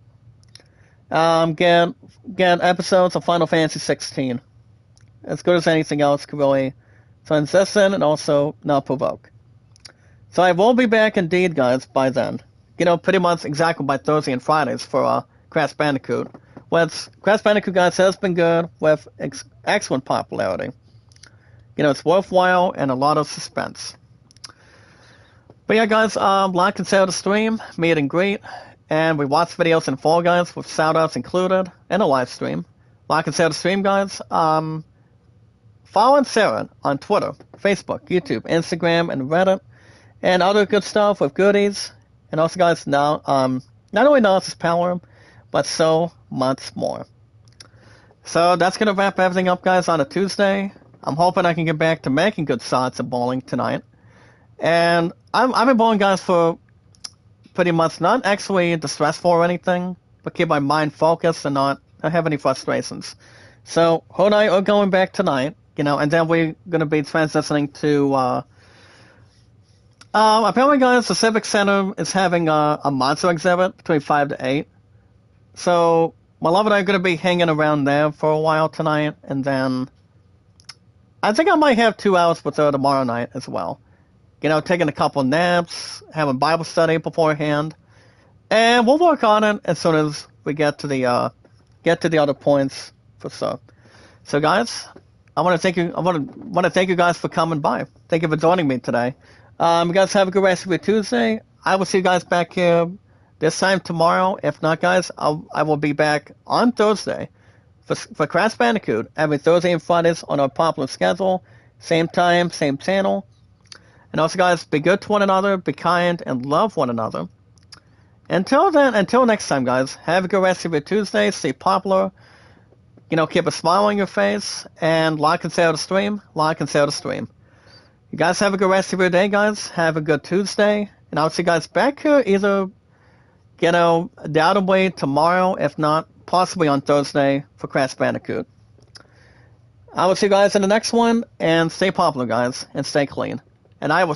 get episodes of Final Fantasy 16. As good as anything else could really transition and also not provoke. So I will be back indeed, guys, by then. You know, pretty much exactly by Thursday and Fridays for Crash Bandicoot. Which Crash Bandicoot, guys, has been good with excellent popularity. You know, it's worthwhile and a lot of suspense. But yeah, guys, like and share the stream, meet and greet, and we watch videos in Fall Guys with shoutouts included in a live stream. Like and share the stream, guys. Follow and share it on Twitter, Facebook, YouTube, Instagram, and Reddit. And other good stuff with goodies. And also, guys, now, not only knowledge is power, but so much more. So that's going to wrap everything up, guys, on a Tuesday. I'm hoping I can get back to making good shots of bowling tonight. And I've been bowling, guys, for pretty much not actually distressful or anything, but keep my mind focused and not have any frustrations. So, Ho and I are going back tonight, and then we're going to be transitioning to, apparently, guys, the Civic Center is having a monster exhibit between 5 to 8. So, my love and I are going to be hanging around there for a while tonight, and then I think I might have 2 hours with her tomorrow night as well. Taking a couple naps, having Bible study beforehand, and we'll work on it as soon as we get to the other points for sure. So, guys, I want to thank you. I want to thank you guys for coming by. Thank you for joining me today. You guys have a good rest of your Tuesday. I will see you guys back here this time tomorrow. If not, guys, I will be back on Thursday for Crash Bandicoot every Thursday and Fridays on our popular schedule. Same time, same channel. And also, guys, be good to one another, be kind, and love one another. Until then, until next time, guys, have a good rest of your Tuesday. Stay popular. Keep a smile on your face. And like and share the stream. Like and share the stream. You guys have a good rest of your day, guys. Have a good Tuesday. And I'll see you guys back here either, undoubtedly tomorrow, if not, possibly on Thursday for Crash Bandicoot. I will see you guys in the next one. And stay popular, guys. And stay clean. And I will